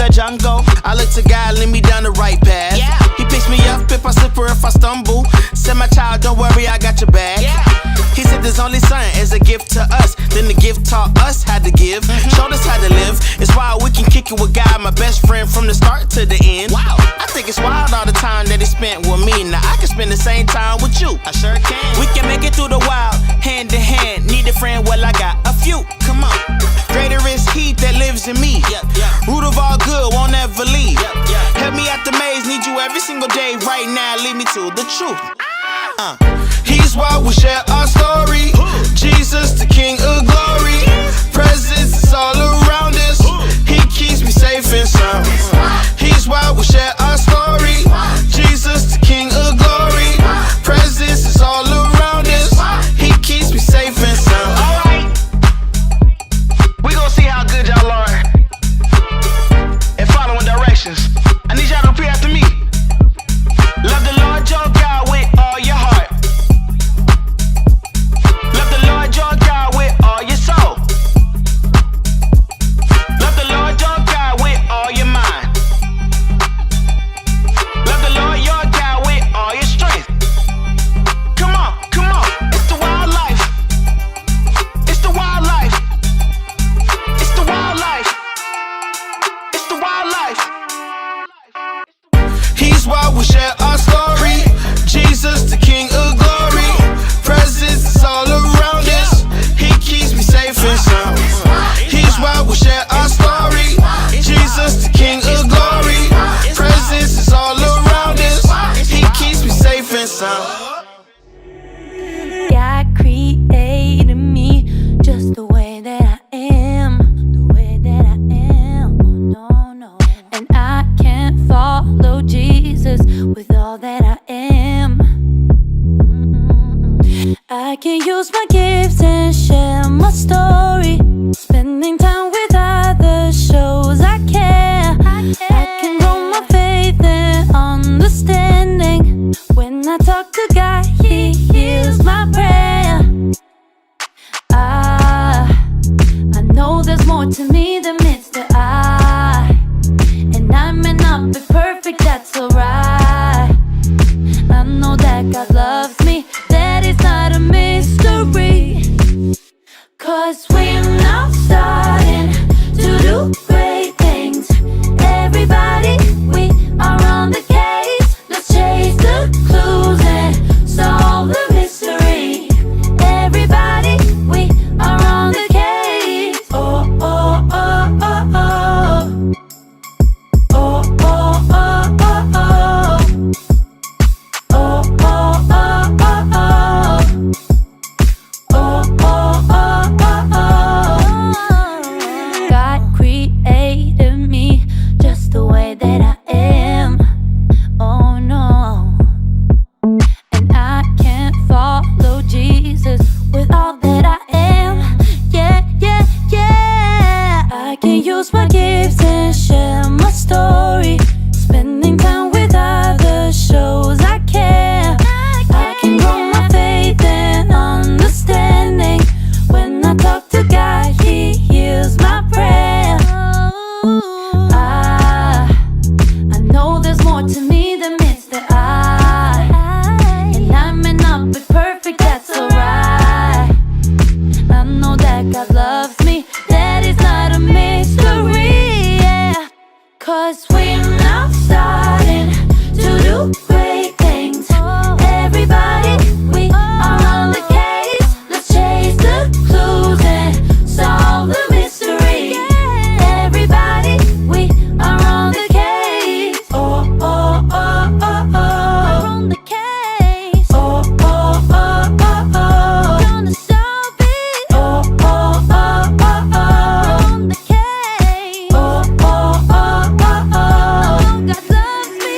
the jungle. I look to God, lead me down the right path. Yeah. He picks me up if I slip or if I stumble. Said my child, don't worry, I got your back. Yeah. He said there's only son as a gift to us. Then the gift taught us how to give, showed us how to live. It's wild we can kick it with God, my best friend from the start to the end. Wow, I think it's wild all the time that he spent with me. Now I can spend the same time with you. I sure can. We can make it through the wild, hand in hand. Need a friend, well I got a few. Come on. Greater is he that lives in me. Root of all good, won't ever leave. Help me out the maze, need you every single day. Right now, lead me to the truth. He's why we share our story. Jesus, the King of glory. Presence is all around us. He keeps me safe and sound. He's why we share our story. Jesus, the King of glory. Presence is all around us. He keeps me safe and sound. Alright, we gon' see how good y'all are and following directions. I need y'all to repeat after me. Love the Lord your God with all your heart. Love the Lord your God with all your soul. Love the Lord your God with all your mind. Love the Lord your God with all your strength. Come on, come on. It's the wild life. It's the wild life. It's the wild life. It's the wild life. He's why we share our story. Jesus, the King of glory. Presence is all around us. He keeps me safe and sound. He's why we share our story. Jesus, the King of glory. Presence is all around us. He keeps me safe and sound. God created me just the way that I am. The way that I am. Oh, no, no. And I can't follow Jesus with all that I am. I can use my gifts and share my story. Spending time with others shows I care. I can grow my faith and understanding. When I talk to God, He hears my prayer. I know there's more to me than meets the eye. And I may not be perfect, that's alright. I know that God loves me, that is not a mystery. 'Cause we're now starting to do great things. Everybody, we are on the case. Let's chase the clues and solve the mystery. Everybody, we are on the case. Oh, oh, oh, oh, oh. Oh, oh, oh, oh, oh. Oh, oh, oh, oh, oh. Oh, oh, oh, oh, oh. God created me just the way that I am. Oh no. And I can't follow Jesus with all that I am. Yeah, yeah, yeah. I can use my gifts and share my story. Spending time with others shows I care. I can grow my faith and understanding. When I talk to God, He hears my prayer. I know there's more to me than meets the eye. And I may not be perfect, that's alright. I know that God loves me, that is not a mystery, yeah. 'Cause we're now starting to do great things. Everybody, we are on the case. Let's chase the clues and solve the mystery. Everybody, we are on the case. Oh, oh, oh, oh, oh. We're on the case. Oh, oh, oh, oh, oh. Gonna solve it. Oh, oh, oh, oh, oh. We're on the case. Oh, oh, oh, oh, oh. God loves me.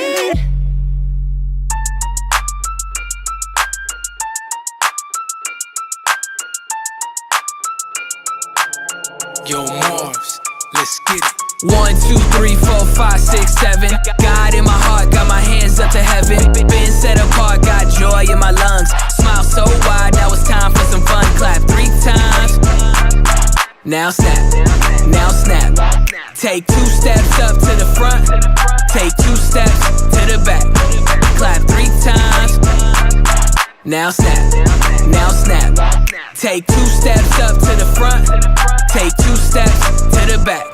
Yo, Mars, let's get it. 1, 2, 3, 4, 5, 6, 7. God in my heart, got my hands up to heaven. Been set apart, got joy in my lungs. Smile so wide, now it's time for some fun. Clap 3 times. Now snap, now snap. Take 2 steps up to the front, take 2 steps to the back, clap 3 times. Now snap, now snap. Take 2 steps up to the front, take 2 steps to the back.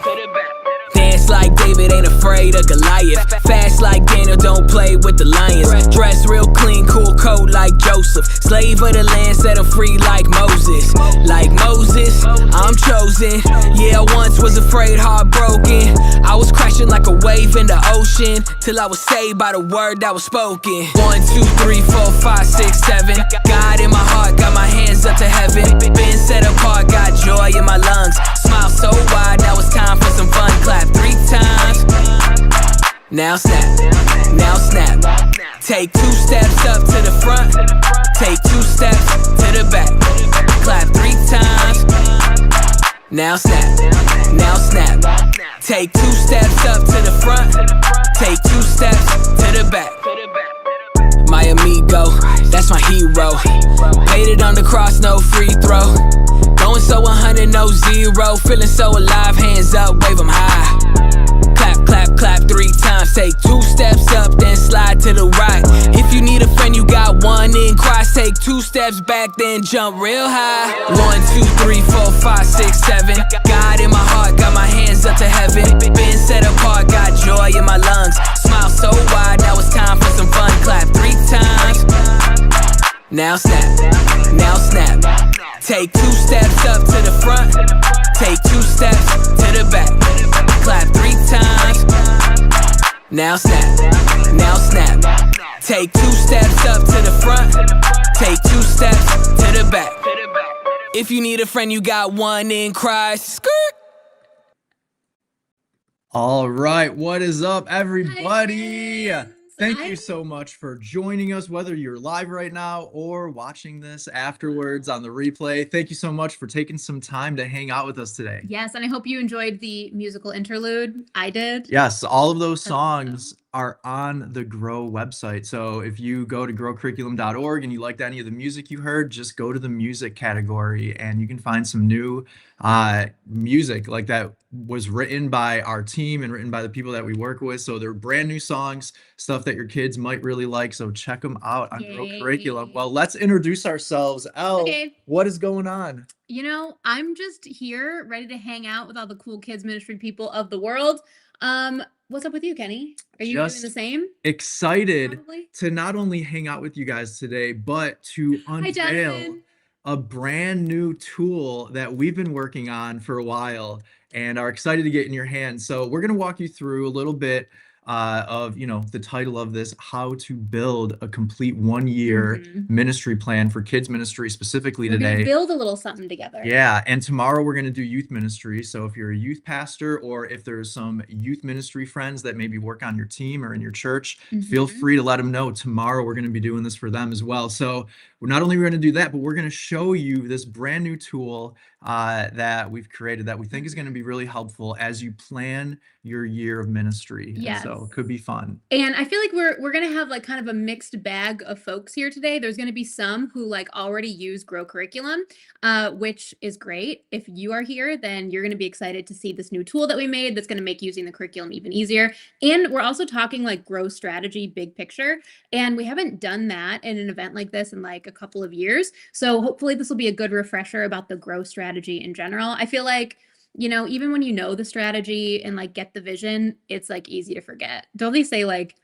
Dance like David, ain't afraid of Goliath. Fast like Daniel, don't play with the lions. Dress real clean, cool coat like Joseph. Slave of the land, set him free like Moses. Like Moses, I'm chosen. Yeah, I once was afraid, heartbroken. I was crashing like a wave in the ocean, till I was saved by the word that was spoken. 1, 2, 3, 4, 5, 6, 7. God in my heart, got my hands up to heaven. Been set apart, got joy in my lungs. Smile so wide, now it's time for some fun. Clap 3 times. Now snap, now snap. Take 2 steps up to the front, take 2 steps to the back. Clap 3 times. Now snap, now snap. Take 2 steps up to the front, take 2 steps to the back. My amigo, that's my hero. Paid it on the cross, no free throw. Going so 100, no 0. Feeling so alive, hands up, wave 'em high. Clap, clap, clap 3 times. Take 2 steps up, then slide to the right. If you need a friend, you got one in Christ. Take 2 steps back, then jump real high. 1, 2, 3, 4, 5, 6, 7. God in my heart, got my hands up to heaven. Been set apart, got joy in my lungs. Smile so wide, now it's time for some fun. Clap 3 times. Now snap, now snap. Take 2 steps up to the front, take 2 steps to the back. Clap 3 times. Now snap, now snap. Take 2 steps up to the front, take 2 steps to the back. If you need a friend, you got one in Christ. Skirt. All right, what is up, everybody? Thank you so much for joining us, whether you're live right now or watching this afterwards on the replay. Thank you so much for taking some time to hang out with us today. Yes, and I hope you enjoyed the musical interlude. I did. Yes, all of those songs are on the Grow website. So if you go to growcurriculum.org and you liked any of the music you heard, just go to the music category and you can find some new music like that was written by our team and written by the people that we work with. So they're brand new songs, stuff that your kids might really like. So check them out on Grow Curriculum. Well, let's introduce ourselves. Elle, Okay. What is going on? You know, I'm just here ready to hang out with all the cool kids ministry people of the world. What's up with you, Kenny? Are you doing the same? Excited Probably. to not only hang out with you guys today, but to Hi, unveil Jonathan. a brand new tool that we've been working on for a while and are excited to get in your hands. So we're going to walk you through a little bit of, the title of this, how to build a complete 1-year ministry plan for kids ministry specifically We're gonna today. build a little something together. Yeah, and tomorrow we're going to do youth ministry. So if you're a youth pastor or if there's some youth ministry friends that maybe work on your team or in your church, feel free to let them know. Tomorrow we're going to be doing this for them as well. So we're not only going to do that, but we're going to show you this brand new tool that we've created that we think is going to be really helpful as you plan your year of ministry. Yes. And so it could be fun. And I feel like we're gonna have like kind of a mixed bag of folks here today. There's gonna be some who like already use Grow Curriculum, which is great. If you are here, then you're gonna be excited to see this new tool that we made that's gonna make using the curriculum even easier. And we're also talking like Grow strategy, big picture. And we haven't done that in an event like this in like a couple of years. So hopefully this will be a good refresher about the Grow strategy in general. I feel like, even when you know the strategy and like get the vision, it's like easy to forget. Don't they say like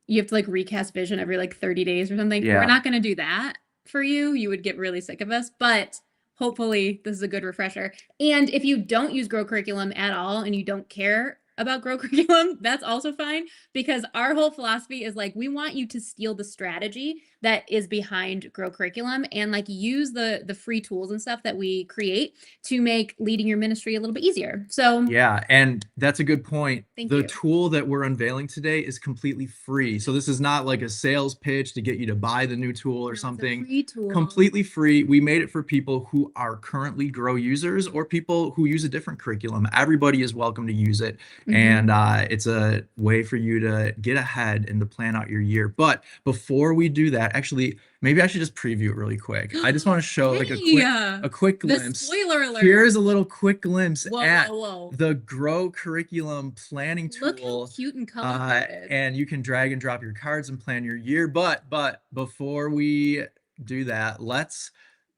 you have to like recast vision every like 30 days or something? Yeah. We're not going to do that for you. You would get really sick of us, but hopefully this is a good refresher. And if you don't use Grow Curriculum at all and you don't care about Grow Curriculum, that's also fine, because our whole philosophy is like we want you to steal the strategy that is behind Grow Curriculum and like use the free tools and stuff that we create to make leading your ministry a little bit easier. So yeah, and that's a good point. Thank the you. tool that we're unveiling today is completely free. So this is not like a sales pitch to get you to buy the new tool or it's a something. free tool. Completely free. We made it for people who are currently Grow users or people who use a different curriculum. Everybody is welcome to use it. And it's a way for you to get ahead and to plan out your year. But before we do that, actually, maybe I should just preview it really quick. I just want to show like a quick The glimpse. spoiler alert. Here's a little quick glimpse Whoa, at whoa, whoa. the Grow curriculum planning Look how tool. cute and colorful it is. And you can drag and drop your cards and plan your year. But before we do that, let's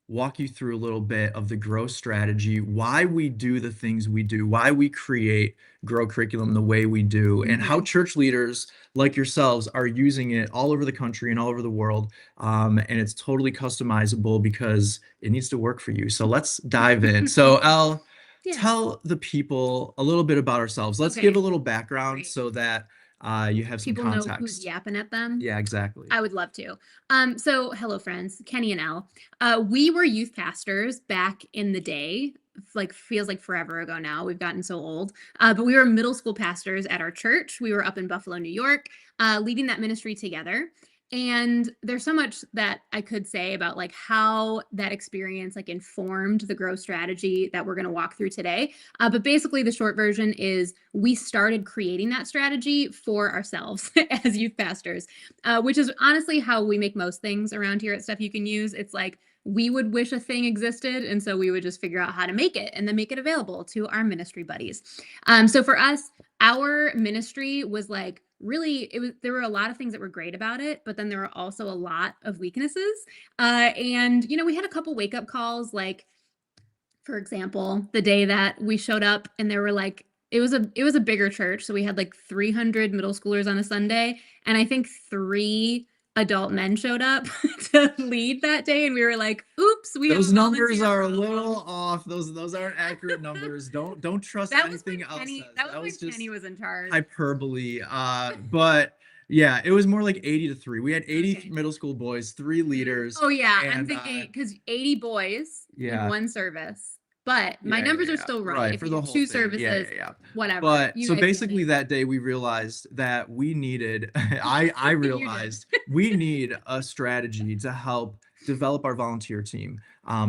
walk you through a little bit of the Grow strategy, why we do the things we do, why we create Grow curriculum the way we do, and how church leaders like yourselves are using it all over the country and all over the world. And it's totally customizable because it needs to work for you. So let's dive in. So Elle, tell the people a little bit about ourselves. Let's give a little background so that you have some People context. know who's yapping at them. Yeah, exactly. I would love to. So hello friends, Kenny and Elle. We were youth pastors back in the day, like feels like forever ago now. We've gotten so old. But we were middle school pastors at our church. We were up in Buffalo, New York, leading that ministry together. And there's so much that I could say about like how that experience like informed the Grow strategy that we're going to walk through today. But basically the short version is we started creating that strategy for ourselves as youth pastors, which is honestly how we make most things around here at Stuff You Can Use. It's like we would wish a thing existed, and so we would just figure out how to make it and then make it available to our ministry buddies. So for us, our ministry was like really, there were a lot of things that were great about it, but then there were also a lot of weaknesses. And you know, we had a couple wake up calls, like for example, the day that we showed up and there were like, it was a bigger church, so we had like 300 middle schoolers on a Sunday, and I think 3 adult men showed up to lead that day, and we were like, oops, those numbers are a little off. Those aren't accurate numbers. Don't trust anything else. That was when Kenny was in charge. Hyperbole. But yeah, it was more like 80-3. We had 80 middle school boys, 3 leaders. Oh yeah, I'm thinking because 80 boys in one service. But my numbers are still right. If for you the whole 2 thing. services, whatever. But so basically that day we realized that we needed, I realized we need a strategy to help develop our volunteer team.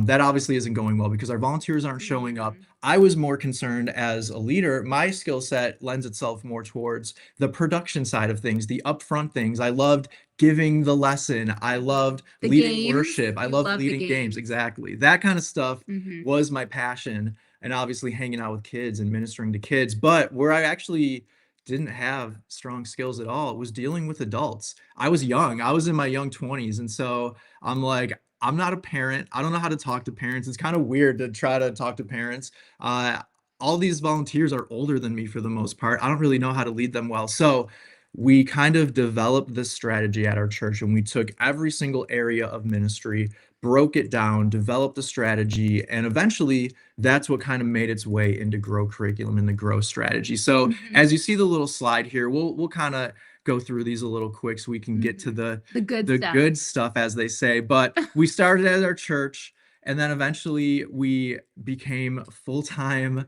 That obviously isn't going well because our volunteers aren't showing up. I was more concerned as a leader. My skill set lends itself more towards the production side of things, the upfront things. I loved giving the lesson. I loved leading worship. I loved leading games. Exactly. That kind of stuff was my passion, and obviously hanging out with kids and ministering to kids. But where I actually didn't have strong skills at all was dealing with adults. I was young. I was in my young 20s. And so I'm like, I'm not a parent. I don't know how to talk to parents. It's kind of weird to try to talk to parents. All these volunteers are older than me for the most part. I don't really know how to lead them well. So we kind of developed this strategy at our church, and we took every single area of ministry, broke it down, developed a strategy, and eventually that's what kind of made its way into Grow curriculum and the Grow strategy. So as you see the little slide here, we'll kind of go through these a little quick so we can get to the good stuff, as they say. But we started at our church, and then eventually we became full-time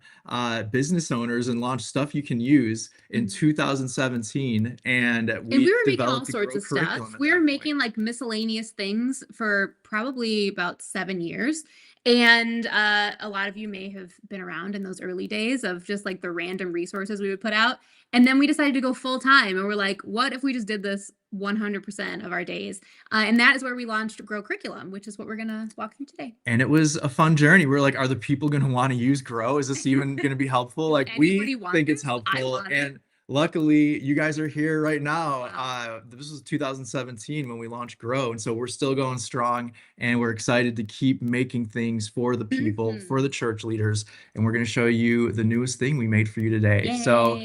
business owners and launched Stuff You Can Use in 2017. And we were making all sorts of stuff. We were making like miscellaneous things for probably about 7 years. And a lot of you may have been around in those early days of just like the random resources we would put out. And then we decided to go full time, and we're like, what if we just did this 100% of our days? And that is where we launched Grow Curriculum, which is what we're going to walk through today. And it was a fun journey. We're like, are the people going to want to use Grow? Is this even going to be helpful? Like, we think it's helpful. And luckily, you guys are here right now. This was 2017 when we launched Grow. And so we're still going strong, and we're excited to keep making things for the people, for the church leaders. And we're going to show you the newest thing we made for you today. Yay. So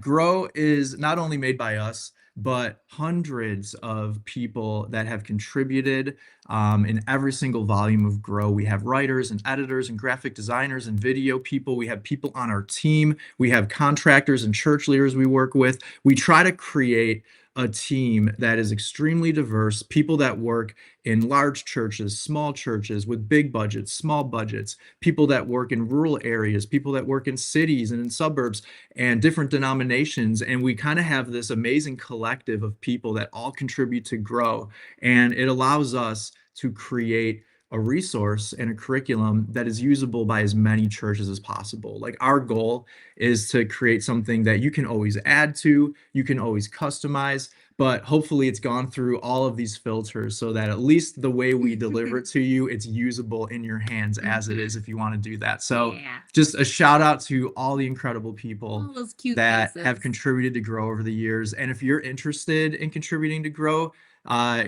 Grow is not only made by us, but hundreds of people that have contributed in every single volume of Grow. We have writers and editors and graphic designers and video people. We have people on our team. We have contractors and church leaders we work with. We try to create a team that is extremely diverse, people that work in large churches, small churches with big budgets, small budgets, people that work in rural areas, people that work in cities and in suburbs and different denominations. And we kind of have this amazing collective of people that all contribute to Grow. And it allows us to create a resource and a curriculum that is usable by as many churches as possible. Like our goal is to create something that you can always add to, you can always customize, but hopefully it's gone through all of these filters so that at least the way we deliver it to you, it's usable in your hands as it is if you want to do that. So Yeah. just a shout out to all the incredible people All those cute that faces. have contributed to Grow over the years. And if you're interested in contributing to Grow,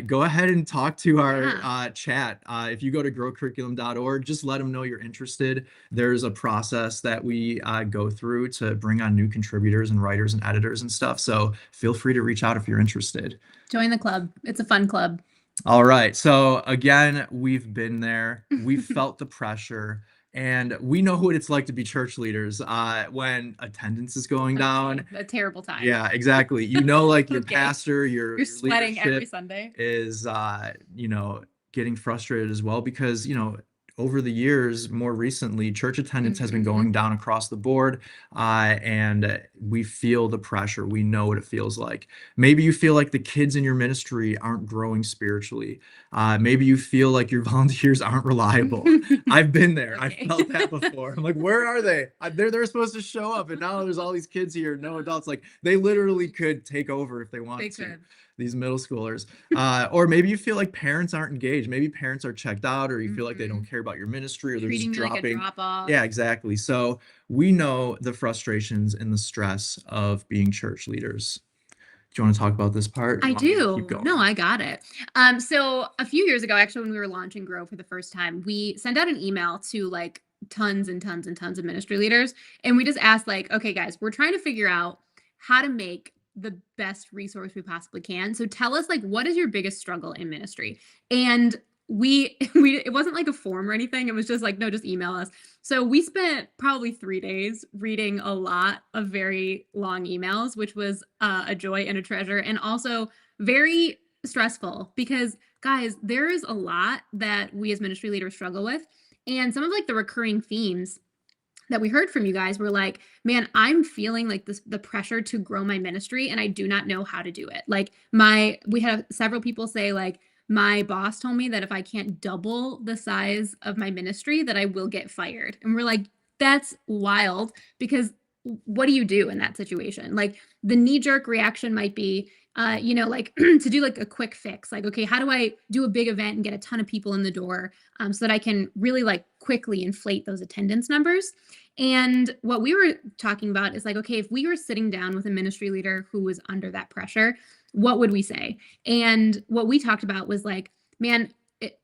go ahead and talk to our chat. If you go to growcurriculum.org, just let them know you're interested. There's a process that we go through to bring on new contributors and writers and editors and stuff. So feel free to reach out if you're interested. Join the club. It's a fun club. All right. So again, we've been there. We've felt the pressure. And we know what it's like to be church leaders when attendance is going down. A terrible time. Yeah, exactly. You know, like your Okay. pastor, your You're sweating every leadership Sunday. is, getting frustrated as well because, over the years, more recently, church attendance has been going down across the board, and we feel the pressure. We know what it feels like. Maybe you feel like the kids in your ministry aren't growing spiritually. Maybe you feel like your volunteers aren't reliable. I've been there. Okay. I felt that before. I'm like, where are they? They're supposed to show up, and now there's all these kids here, no adults. Like they literally could take over if they want They to. could. These middle schoolers. Or maybe you feel like parents aren't engaged. Maybe parents are checked out, or you feel like they don't care about your ministry, or they're Treating just you like a dropping. drop off. Yeah, exactly. So we know the frustrations and the stress of being church leaders. Do you want to talk about this part? I Want me to do. keep going? No, I got it. So a few years ago, actually, when we were launching Grow for the first time, we sent out an email to like tons and tons and tons of ministry leaders. And we just asked like, okay, guys, we're trying to figure out how to make the best resource we possibly can. So tell us like, what is your biggest struggle in ministry? And we it wasn't like a form or anything. It was just like, no, just email us. So we spent probably 3 days reading a lot of very long emails, which was a joy and a treasure, and also very stressful because guys, there is a lot that we as ministry leaders struggle with. And some of like the recurring themes that we heard from you guys were like, man, I'm feeling like the pressure to grow my ministry and I do not know how to do it. Like we had several people say like, my boss told me that if I can't double the size of my ministry, that I will get fired. And we're like, that's wild, because what do you do in that situation? Like the knee-jerk reaction might be, like to do like a quick fix, like, okay, how do I do a big event and get a ton of people in the door so that I can really like quickly inflate those attendance numbers? And what we were talking about is like, okay, if we were sitting down with a ministry leader who was under that pressure, what would we say? And what we talked about was like, man,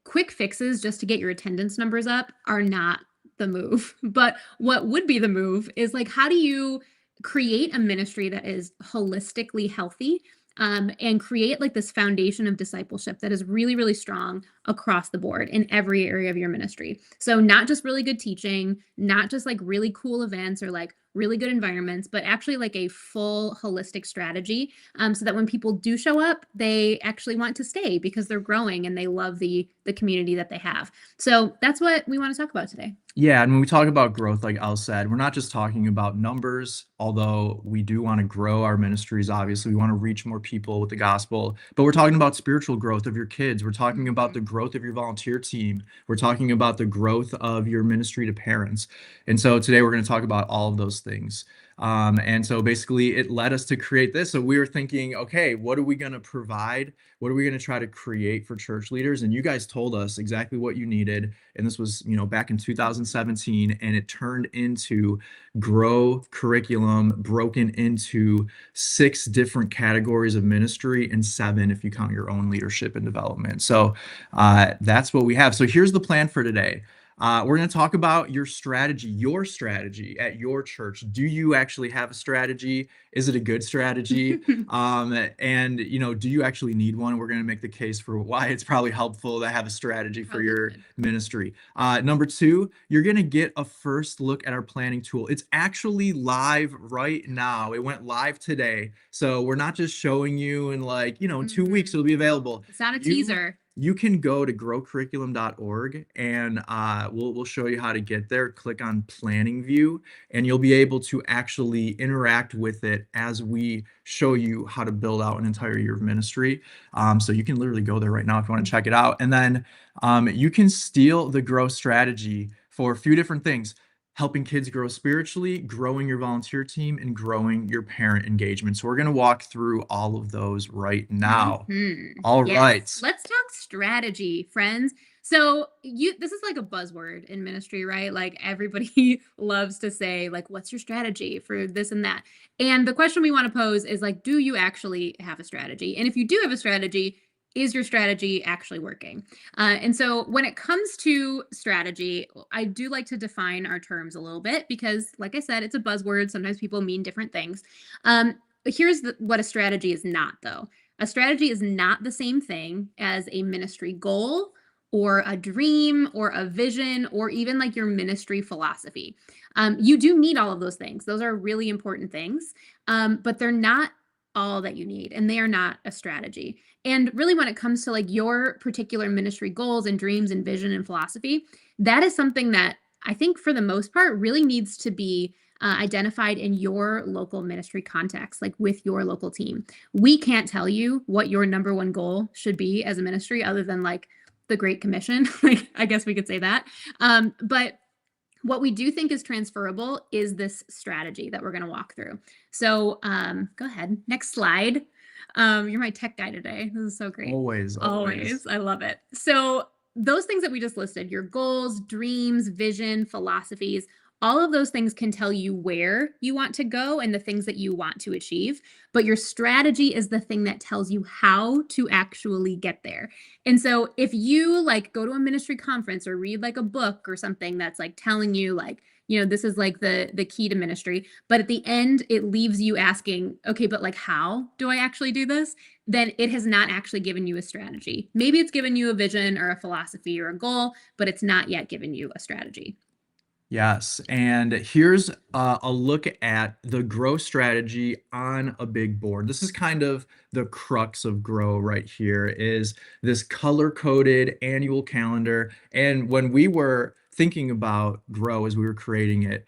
quick fixes just to get your attendance numbers up are not the move. But what would be the move is like, how do you create a ministry that is holistically healthy and create like this foundation of discipleship that is really, really strong across the board in every area of your ministry? So not just really good teaching, not just like really cool events or like really good environments, but actually like a full holistic strategy so that when people do show up, they actually want to stay because they're growing and they love the community that they have. So that's what we want to talk about today. Yeah, and when we talk about growth, like Al said, we're not just talking about numbers, although we do want to grow our ministries. Obviously, we want to reach more people with the gospel, but we're talking about spiritual growth of your kids. We're talking about the growth of your volunteer team. We're talking about the growth of your ministry to parents. And so today we're going to talk about all of those things. And so basically it led us to create this. So we were thinking, okay, what are we going to provide? What are we going to try to create for church leaders? And you guys told us exactly what you needed. And this was, back in 2017, and it turned into Grow curriculum broken into 6 different categories of ministry and 7 if you count your own leadership and development. So that's what we have. So here's the plan for today. We're going to talk about your strategy at your church. Do you actually have a strategy? Is it a good strategy? And, do you actually need one? We're going to make the case for why it's probably helpful to have a strategy for your ministry. Number 2, you're going to get a first look at our planning tool. It's actually live right now. It went live today. So we're not just showing you in in 2 weeks, it'll be available. It's not a teaser. you can go to growcurriculum.org and we'll show you how to get there. Click on planning view and you'll be able to actually interact with it as we show you how to build out an entire year of ministry. So you can literally go there right now if you want to check it out. And then you can steal the Grow strategy for a few different things: helping kids grow spiritually, growing your volunteer team, and growing your parent engagement. So we're going to walk through all of those right now. All Yes. right. Let's talk strategy, friends. So this is like a buzzword in ministry, right? Like everybody loves to say, like, what's your strategy for this and that? And the question we want to pose is like, do you actually have a strategy? And if you do have a strategy, is your strategy actually working? And so when it comes to strategy, I do like to define our terms a little bit because, like I said, it's a buzzword. Sometimes people mean different things. Here's what a strategy is not, though. A strategy is not the same thing as a ministry goal or a dream or a vision or even like your ministry philosophy. You do need all of those things. Those are really important things, but they're not all that you need, and they are not a strategy. And really, when it comes to like your particular ministry goals and dreams and vision and philosophy, that is something that I think for the most part really needs to be identified in your local ministry context, like with your local team. We can't tell you what your number one goal should be as a ministry other than like the Great Commission. Like, I guess we could say that. But what we do think is transferable is this strategy that we're going to walk through. So go ahead. Next slide. You're my tech guy today. This is so great. Always. I love it. So those things that we just listed, your goals, dreams, vision, philosophies, all of those things can tell you where you want to go and the things that you want to achieve. But your strategy is the thing that tells you how to actually get there. And so if you like go to a ministry conference or read like a book or something that's like telling you like, you know, this is like the key to ministry, but at the end it leaves you asking, okay, but like how do I actually do this? Then it has not actually given you a strategy. Maybe it's given you a vision or a philosophy or a goal, but it's not yet given you a strategy. Yes, and here's a look at the Grow strategy on a big board. This is kind of the crux of Grow right here, is this color-coded annual calendar. And when we were thinking about Grow as we were creating it,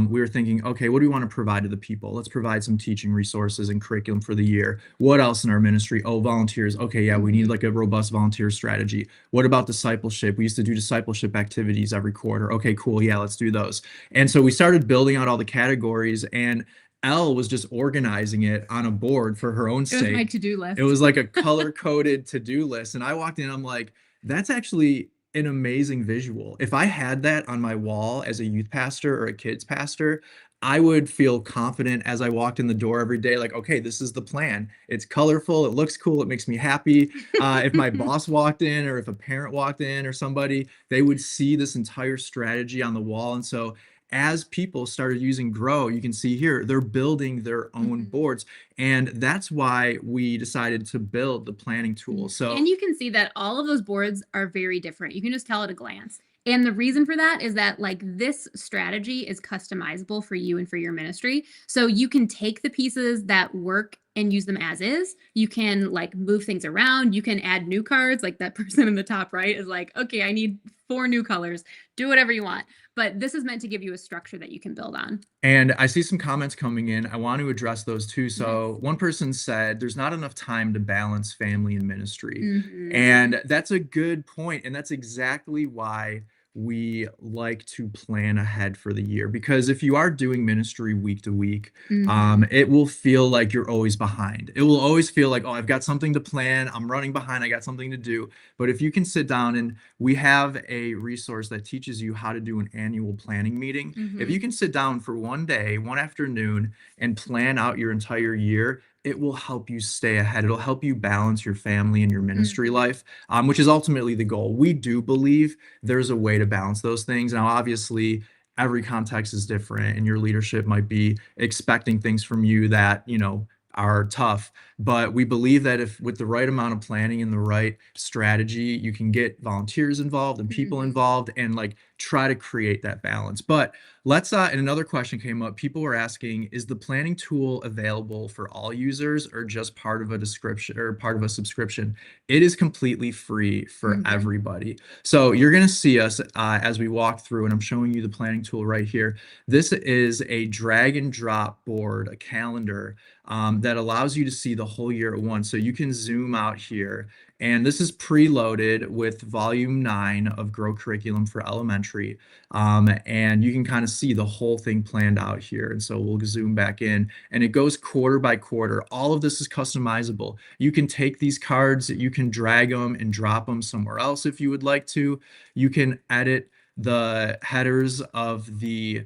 we were thinking, okay, what do we want to provide to the people? Let's provide some teaching resources and curriculum for the year. What else in our ministry? Oh, volunteers. Okay, yeah, we need like a robust volunteer strategy. What about discipleship? We used to do discipleship activities every quarter. Okay, cool. Yeah, let's do those. And so we started building out all the categories, and Elle was just organizing it on a board for her own sake. It was my to-do list. It was like a color-coded to-do list. And I walked in, I'm like, that's actually an amazing visual. If I had that on my wall as a youth pastor or a kids pastor, I would feel confident as I walked in the door every day, like, okay, this is the plan. It's colorful, it looks cool, it makes me happy. If my boss walked in or if a parent walked in or somebody, they would see this entire strategy on the wall. And so as people started using Grow, you can see here, they're building their own boards. And that's why we decided to build the planning tool. So, and you can see that all of those boards are very different. You can just tell at a glance. And the reason for that is that like this strategy is customizable for you and for your ministry. So you can take the pieces that work and use them as is. You can like move things around. You can add new cards. Like that person in the top right is like, okay, I need 4 new colors. Do whatever you want. But this is meant to give you a structure that you can build on. And I see some comments coming in. I want to address those too. So one person said, there's not enough time to balance family and ministry. And that's a good point. And that's exactly why we like to plan ahead for the year, because if you are doing ministry week to week, it will feel like you're always behind. It will always feel like, oh, I've got something to plan. I'm running behind. I got something to do. But if you can sit down, and we have a resource that teaches you how to do an annual planning meeting. If you can sit down for one day, one afternoon, and plan out your entire year, it will help you stay ahead. It'll help you balance your family and your ministry life, which is ultimately the goal. We do believe there's a way to balance those things. Now, obviously, every context is different, and your leadership might be expecting things from you that, you know, are tough. But we believe that if with the right amount of planning and the right strategy, you can get volunteers involved and people involved, and like try to create that balance. But let's and another question came up. People were asking, is the planning tool available for all users or just part of a description or part of a subscription? It is completely free for everybody. So you're going to see us as we walk through, and I'm showing you the planning tool right here. This is a drag and drop board, a calendar that allows you to see the whole year at once. So you can zoom out here, and this is preloaded with volume 9 of Grow Curriculum for Elementary. And you can kind of see the whole thing planned out here. And so we'll zoom back in, and it goes quarter by quarter. All of this is customizable. You can take these cards, you can drag them and drop them somewhere else if you would like to. You can edit the headers of the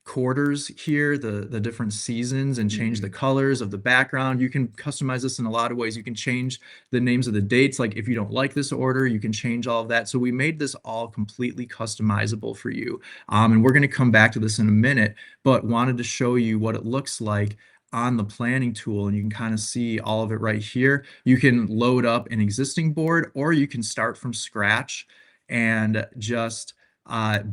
quarters here, the different seasons, and change the colors of the background. You can customize this in a lot of ways. You can change the names of the dates. Like if you don't like this order, you can change all of that. So we made this all completely customizable for you. And we're going to come back to this in a minute, but wanted to show you what it looks like on the planning tool, and you can kind of see all of it right here. You can load up an existing board, or you can start from scratch and just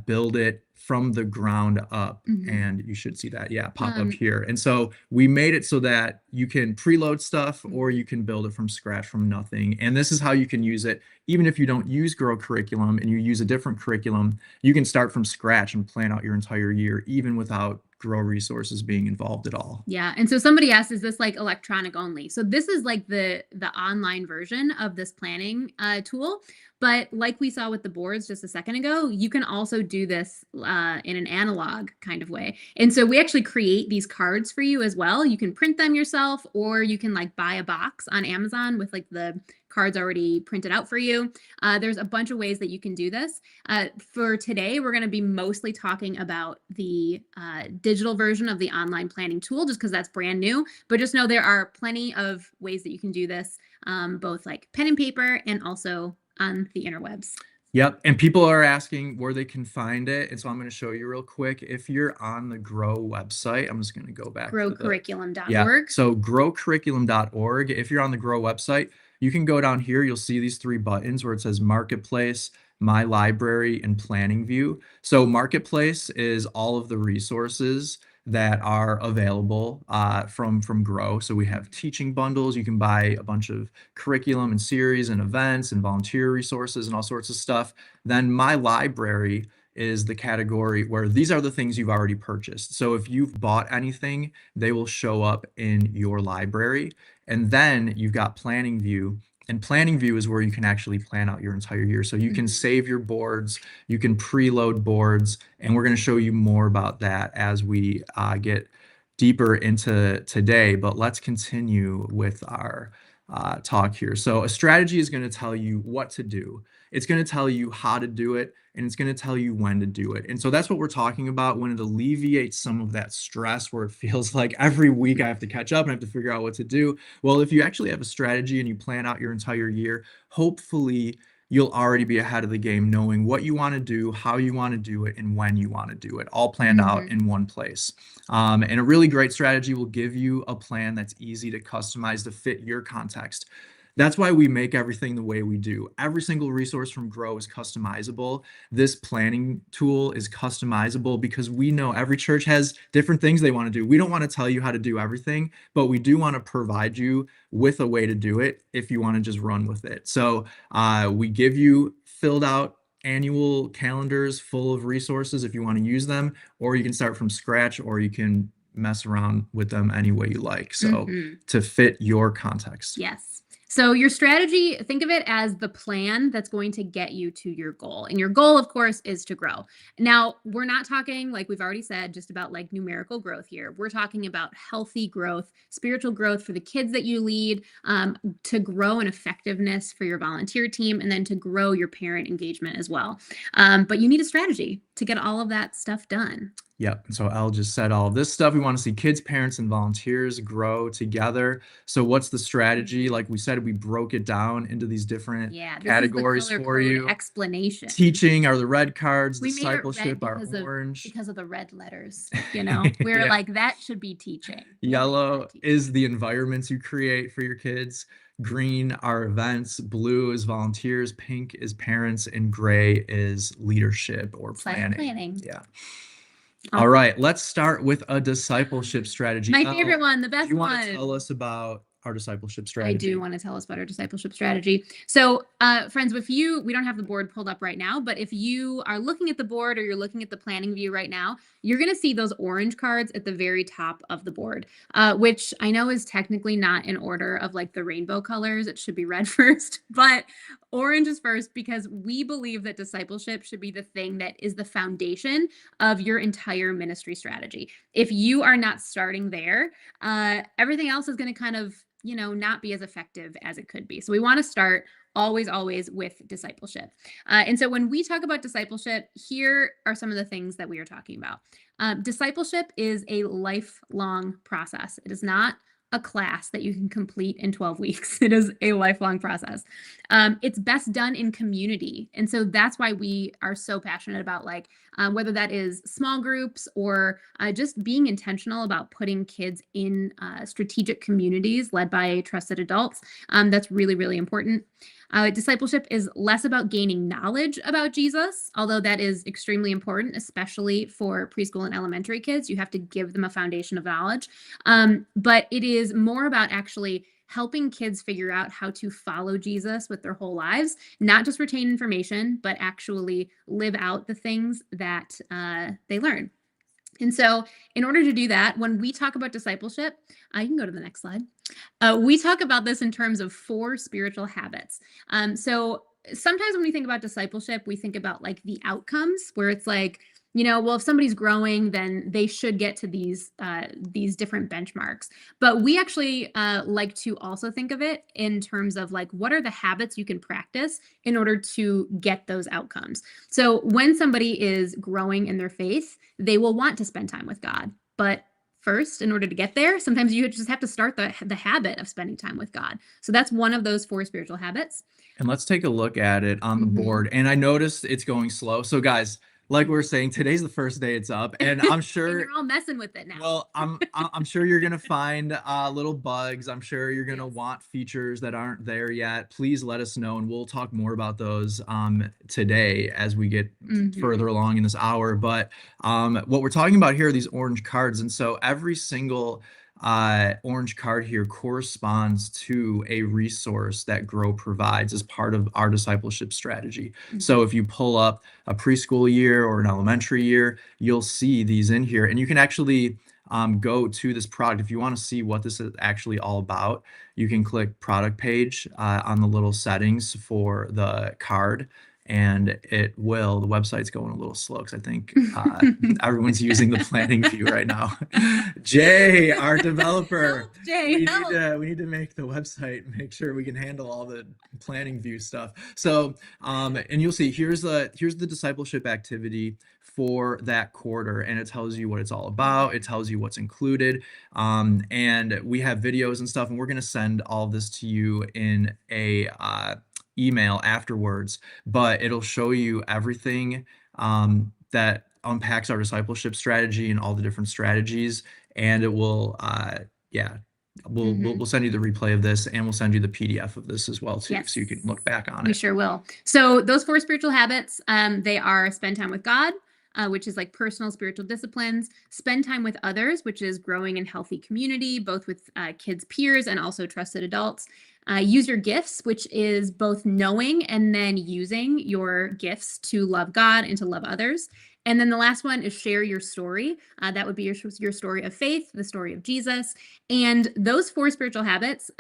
build it from the ground up. And you should see that pop up here. And so we made it so that you can preload stuff, or you can build it from scratch from nothing. And this is how you can use it. Even if you don't use Grow Curriculum and you use a different curriculum, you can start from scratch and plan out your entire year, even without Grow resources being involved at all. Yeah. And so somebody asked, is this like electronic only? So this is like the online version of this planning tool. But like we saw with the boards just a second ago, you can also do this in an analog kind of way. And so we actually create these cards for you as well. You can print them yourself, or you can like buy a box on Amazon with like the cards already printed out for you. There's a bunch of ways that you can do this. For today, we're going to be mostly talking about the digital version of the online planning tool, just because that's brand new. But just know there are plenty of ways that you can do this, both like pen and paper and also on the interwebs. Yep. And people are asking where they can find it. And so I'm going to show you real quick. If you're on the Grow website, I'm just going to go back. Growcurriculum.org. Yeah. So growcurriculum.org. If you're on the Grow website, you can go down here. You'll see these 3 buttons where it says Marketplace, My Library, and Planning View. So Marketplace is all of the resources that are available from Grow. So we have teaching bundles. You can buy a bunch of curriculum and series and events and volunteer resources and all sorts of stuff. Then My Library is the category where these are the things you've already purchased. So if you've bought anything, they will show up in your library. And then you've got Planning View. And Planning View is where you can actually plan out your entire year. So you can save your boards, you can preload boards, and we're going to show you more about that as we get deeper into today. But let's continue with our talk here. So a strategy is going to tell you what to do. It's going to tell you how to do it, and it's going to tell you when to do it. And so that's what we're talking about, when it alleviates some of that stress where it feels like every week I have to catch up and I have to figure out what to do. Well, if you actually have a strategy and you plan out your entire year, hopefully you'll already be ahead of the game, knowing what you want to do, how you want to do it, and when you want to do it, all planned out in one place. And a really great strategy will give you a plan that's easy to customize to fit your context. That's why we make everything the way we do. Every single resource from Grow is customizable. This planning tool is customizable because we know every church has different things they want to do. We don't want to tell you how to do everything, but we do want to provide you with a way to do it if you want to just run with it. So we give you filled out annual calendars full of resources if you want to use them, or you can start from scratch, or you can mess around with them any way you like. So to fit your context. Yes. So your strategy, think of it as the plan that's going to get you to your goal. And your goal, of course, is to grow. Now, we're not talking, like we've already said, just about like numerical growth here. We're talking about healthy growth, spiritual growth for the kids that you lead, to grow in effectiveness for your volunteer team, and then to grow your parent engagement as well. But you need a strategy to get all of that stuff done. Yep. So Elle just said all of this stuff. We want to see kids, parents, and volunteers grow together. So what's the strategy? Like we said, we broke it down into these different categories for you. Explanation. Teaching are the red cards. We discipleship are orange. Because of the red letters, you know, we're like, that should be teaching. Yellow is the environments you create for your kids. Green are events, blue is volunteers, pink is parents, and gray is leadership or planning. Yeah. All right, let's start with a discipleship strategy. My favorite one, the best one. Do you want to tell us about our discipleship strategy? I do want to tell us about our discipleship strategy. So, friends, we don't have the board pulled up right now, but if you are looking at the board or you're looking at the planning view right now, you're going to see those orange cards at the very top of the board, which I know is technically not in order of like the rainbow colors. It should be red first, but orange is first because we believe that discipleship should be the thing that is the foundation of your entire ministry strategy. If you are not starting there, everything else is going to kind of not be as effective as it could be. So we want to start always with discipleship. And so when we talk about discipleship, here are some of the things that we are talking about. Discipleship is a lifelong process. It is not a class that you can complete in 12 weeks. It is a lifelong process. It's best done in community. And so that's why we are so passionate about whether that is small groups or just being intentional about putting kids in strategic communities led by trusted adults. That's really, really important. Discipleship is less about gaining knowledge about Jesus, although that is extremely important, especially for preschool and elementary kids. You have to give them a foundation of knowledge. But it is more about actually helping kids figure out how to follow Jesus with their whole lives, not just retain information, but actually live out the things that they learn. And so in order to do that, when we talk about discipleship, you can go to the next slide. We talk about this in terms of 4 spiritual habits. So sometimes when we think about discipleship, we think about like the outcomes where it's like, well, if somebody's growing, then they should get to these different benchmarks. But we actually like to also think of it in terms of like, what are the habits you can practice in order to get those outcomes? So when somebody is growing in their faith, they will want to spend time with God. But first, in order to get there, sometimes you just have to start the habit of spending time with God. So that's one of those 4 spiritual habits. And let's take a look at it on the board. And I noticed it's going slow. So guys, like we were saying, today's the first day it's up, and I'm sure and you're all messing with it now. Well, I'm sure you're gonna find little bugs. I'm sure you're gonna want features that aren't there yet. Please let us know, and we'll talk more about those today as we get further along in this hour. But what we're talking about here are these orange cards, and so every single orange card here corresponds to a resource that Grow provides as part of our discipleship strategy. So if you pull up a preschool year or an elementary year, you'll see these in here, and you can actually go to this product. If you want to see what this is actually all about, you can click product page on the little settings for the card, and the website's going a little slow because I think everyone's using the planning view right now. Jay, our developer, help, Jay, we need to make the website, make sure we can handle all the planning view stuff. So, and you'll see here's the discipleship activity for that quarter, and it tells you what it's all about. It tells you what's included, and we have videos and stuff, and we're going to send all this to you in a email afterwards, but it'll show you everything that unpacks our discipleship strategy and all the different strategies, and it will we'll send you the replay of this, and we'll send you the PDF of this as well too, so you can look back on it. We sure will. So those 4 spiritual habits, they are spend time with God, which is like personal spiritual disciplines, spend time with others, which is growing in healthy community, both with kids' peers and also trusted adults. Use your gifts, which is both knowing and then using your gifts to love God and to love others. And then the last one is share your story. That would be your story of faith, the story of Jesus. And those 4 spiritual habits,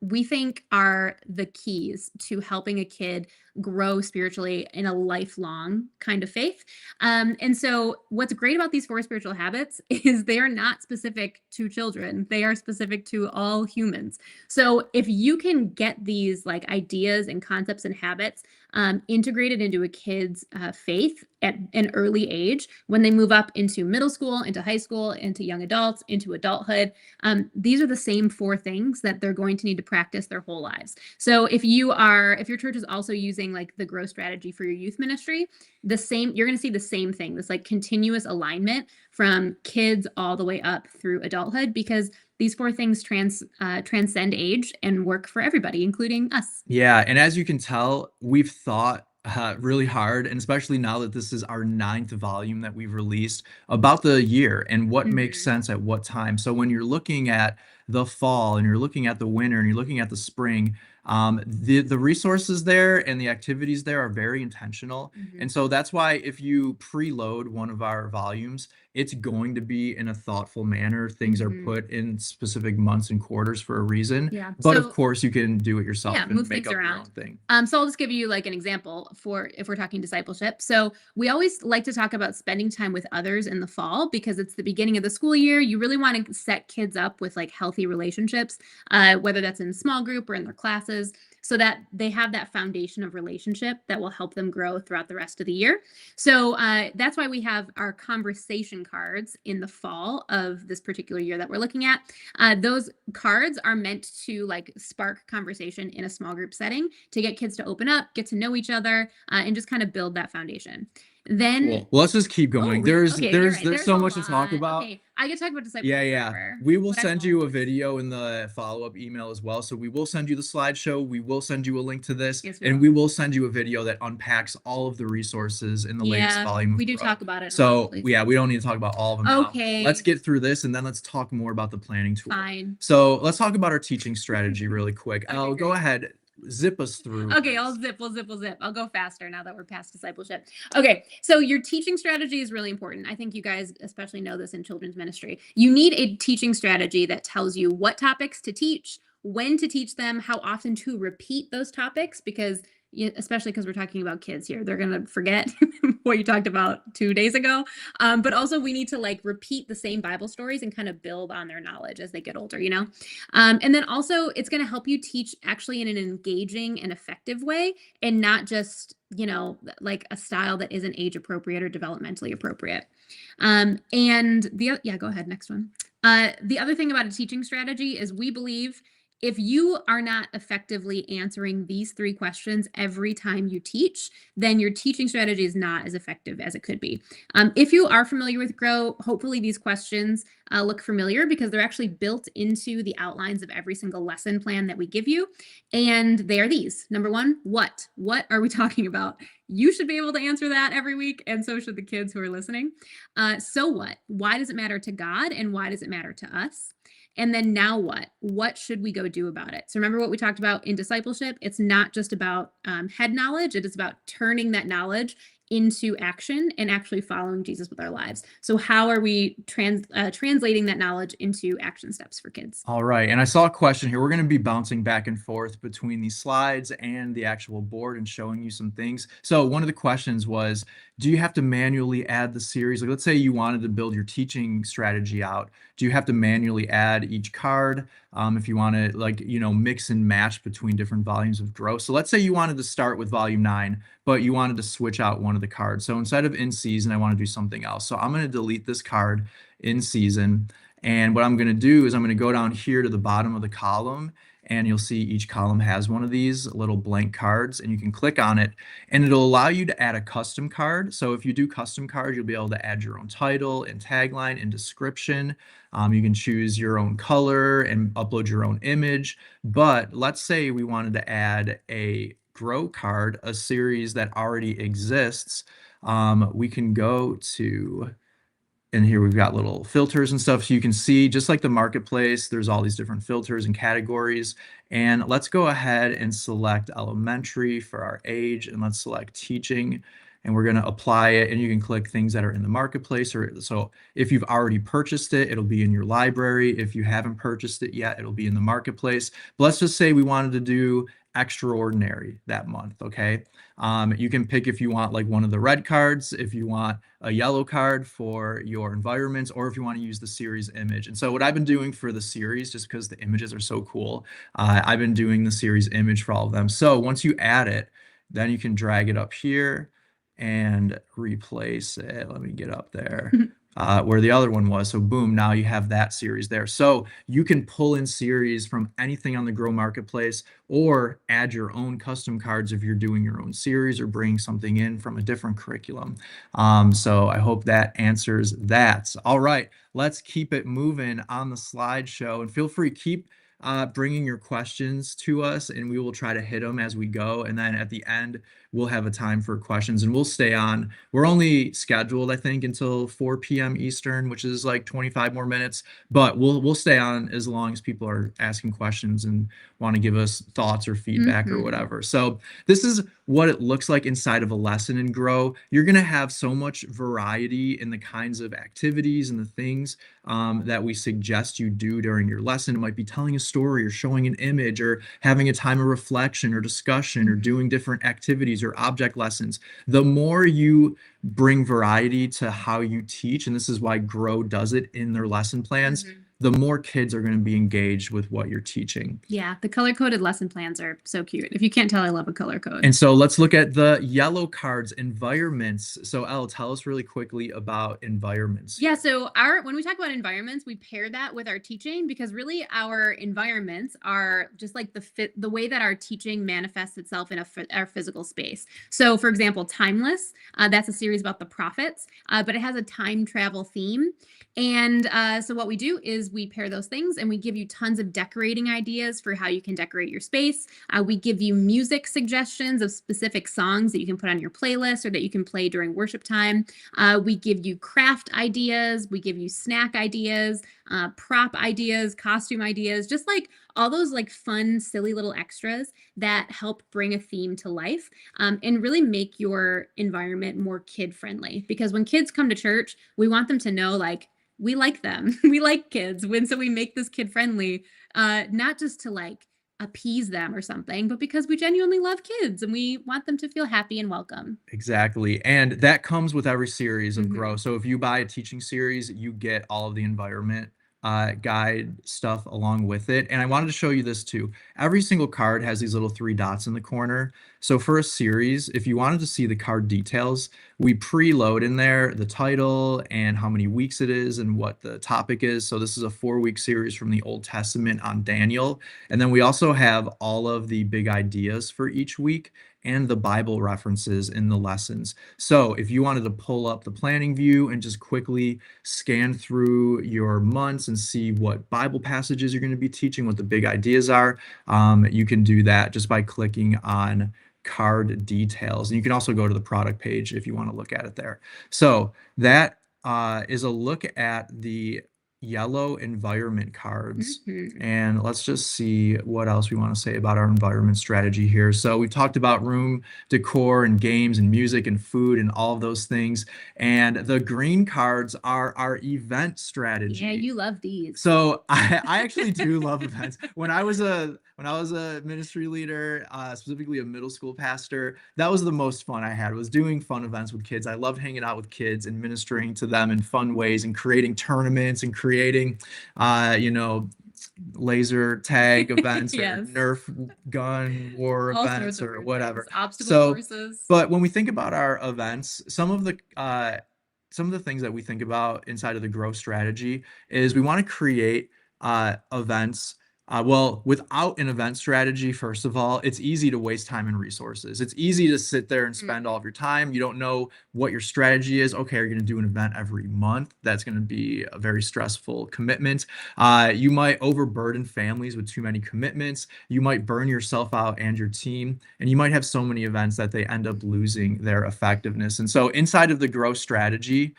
we think are the keys to helping a kid grow spiritually in a lifelong kind of faith. And so what's great about these 4 spiritual habits is they are not specific to children. They are specific to all humans. So if you can get these like ideas and concepts and habits integrated into a kid's faith at an early age, when they move up into middle school, into high school, into young adults, into adulthood, these are the same 4 things that they're going to need to practice their whole lives. So if your church is also using like the Grow strategy for your youth ministry, you're going to see the same thing, this like continuous alignment from kids all the way up through adulthood, because These four things transcend age and work for everybody, including us. Yeah, and as you can tell, we've thought really hard, and especially now that this is our 9th volume that we've released, about the year and what makes Mhm. sense at what time. So when you're looking at the fall and you're looking at the winter and you're looking at the spring, the resources there and the activities there are very intentional. Mhm. And so that's why if you preload one of our volumes, it's going to be in a thoughtful manner. Things are Mhm. put in specific months and quarters for a reason. Yeah. But of So course, you can do it yourself yeah, and move make things up your around. own thing. So I'll just give you like an example for if we're talking discipleship. So we always like to talk about spending time with others in the fall because it's the beginning of the school year. You really want to set kids up with like healthy relationships, whether that's in small group or in their classes, so that they have that foundation of relationship that will help them grow throughout the rest of the year. So that's why we have our conversation cards in the fall of this particular year that we're looking at. Those cards are meant to like spark conversation in a small group setting to get kids to open up, get to know each other, and just kind of build that foundation. Then Cool. Well, let's just keep oh, going. okay, There's you're right. there's There's so a much to talk lot. about. Okay, I could talk about Yeah, discipleship yeah. forever. We will but I send you a won't. video in the follow-up email as well. So we will send you the slideshow. We will send you a link to this, Yes, we and will. we will send you a video that unpacks all of the resources in the latest Yeah, volume of we do Grow. talk about it in a lot of So places. yeah, we don't need to talk about all of them now. Okay. Let's get through this, and then let's talk more about the planning tool. Fine. So let's talk about our teaching strategy really quick. Okay, Elle, go great. ahead, zip us through. Okay, we'll zip. I'll go faster now that we're past discipleship. Okay, so your teaching strategy is really important. I think you guys especially know this in children's ministry. You need a teaching strategy that tells you what topics to teach, when to teach them, how often to repeat those topics, because especially because we're talking about kids here, they're gonna forget what you talked about 2 days ago. But also we need to like repeat the same Bible stories and kind of build on their knowledge as they get older, you know? And then also it's going to help you teach actually in an engaging and effective way and not just, like a style that isn't age appropriate or developmentally appropriate. And yeah, go ahead. Next one. The other thing about a teaching strategy is we believe if you are not effectively answering these 3 questions every time you teach, then your teaching strategy is not as effective as it could be. If you are familiar with Grow, hopefully these questions look familiar because they're actually built into the outlines of every single lesson plan that we give you. And they are these. Number 1, what? What are we talking about? You should be able to answer that every week, and so should the kids who are listening. So what? Why does it matter to God, and why does it matter to us? And then now what? What should we go do about it? So remember what we talked about in discipleship? It's not just about head knowledge. It is about turning that knowledge into action and actually following Jesus with our lives. So how are we translating that knowledge into action steps for kids? All right, and I saw a question here. We're going to be bouncing back and forth between these slides and the actual board and showing you some things. So one of the questions was, do you have to manually add the series? Like, let's say you wanted to build your teaching strategy out. Do you have to manually add each card if you want to mix and match between different volumes of Grow? So let's say you wanted to start with volume 9, but you wanted to switch out one of the cards. So instead of in season, I want to do something else. So I'm going to delete this card in season. And what I'm going to do is I'm going to go down here to the bottom of the column, and you'll see each column has one of these little blank cards, and you can click on it and it'll allow you to add a custom card. So if you do custom cards, you'll be able to add your own title and tagline and description. You can choose your own color and upload your own image. But let's say we wanted to add a Grow card, a series that already exists. We can go to, and here we've got little filters and stuff. So you can see, just like the marketplace, there's all these different filters and categories. And let's go ahead and select elementary for our age, and let's select teaching. And we're going to apply it, and you can click things that are in the marketplace. So if you've already purchased it, it'll be in your library. If you haven't purchased it yet, it'll be in the marketplace. But let's just say we wanted to do extraordinary that month. Okay. You can pick if you want like one of the red cards, if you want a yellow card for your environments, or if you want to use the series image. And so what I've been doing for the series, just because the images are so cool, I've been doing the series image for all of them. So once you add it, then you can drag it up here and replace it. Let me get up there. where the other one was. So boom, now you have that series there. So you can pull in series from anything on the Grow Marketplace or add your own custom cards if you're doing your own series or bring something in from a different curriculum. So I hope that answers that. All right, let's keep it moving on the slideshow, and feel free, keep bringing your questions to us, and we will try to hit them as we go. And then at the end, we'll have a time for questions, and we'll stay on. We're only scheduled, I think, until 4 p.m. Eastern, which is like 25 more minutes, but we'll stay on as long as people are asking questions and want to give us thoughts or feedback or whatever. So this is what it looks like inside of a lesson in Grow. You're going to have so much variety in the kinds of activities and the things that we suggest you do during your lesson. It might be telling a story or showing an image or having a time of reflection or discussion or doing different activities or object lessons. The more you bring variety to how you teach, and this is why Grow does it in their lesson plans, the more kids are going to be engaged with what you're teaching. Yeah, the color-coded lesson plans are so cute. If you can't tell, I love a color code. And so let's look at the yellow cards, environments. So Elle, tell us really quickly about environments. Yeah, so when we talk about environments, we pair that with our teaching, because really our environments are just like the way that our teaching manifests itself in our physical space. So for example, Timeless, that's a series about the prophets, but it has a time travel theme. And so what we do is we pair those things, and we give you tons of decorating ideas for how you can decorate your space. We give you music suggestions of specific songs that you can put on your playlist or that you can play during worship time. We give you craft ideas. We give you snack ideas, prop ideas, costume ideas, just like all those like fun, silly little extras that help bring a theme to life, and really make your environment more kid-friendly. Because when kids come to church, we want them to know, like, we like them. We like kids. So we make this kid-friendly, not just to like appease them or something, but because we genuinely love kids and we want them to feel happy and welcome. Exactly. And that comes with every series of Grow. So if you buy a teaching series, you get all of the environment guide stuff along with it. And I wanted to show you this too. Every single card has these little 3 dots in the corner. So for a series, if you wanted to see the card details, we preload in there the title and how many weeks it is and what the topic is. So this is a 4-week series from the Old Testament on Daniel. And then we also have all of the big ideas for each week and the Bible references in the lessons. So if you wanted to pull up the planning view and just quickly scan through your months and see what Bible passages you're going to be teaching, what the big ideas are, you can do that just by clicking on card details. And you can also go to the product page if you want to look at it there. So that is a look at the yellow environment cards. And let's just see what else we want to say about our environment strategy here. So we've talked about room decor and games and music and food and all of those things. And the green cards are our event strategy. Yeah, you love these. So I actually do love events. When I was a ministry leader, specifically a middle school pastor, that was the most fun I had, was doing fun events with kids. I loved hanging out with kids and ministering to them in fun ways and creating tournaments and creating, laser tag events Yes. or Nerf gun war All events sorts of or weird whatever. things. Obstacle So, courses. but when we think about our events, some of the things that we think about inside of the growth strategy is we want to create events. Without an event strategy, first of all, it's easy to waste time and resources. It's easy to sit there and spend all of your time. You don't know what your strategy is. Okay, you're going to do an event every month. That's going to be a very stressful commitment. You might overburden families with too many commitments. You might burn yourself out and your team, and you might have so many events that they end up losing their effectiveness. And so inside of the growth strategy,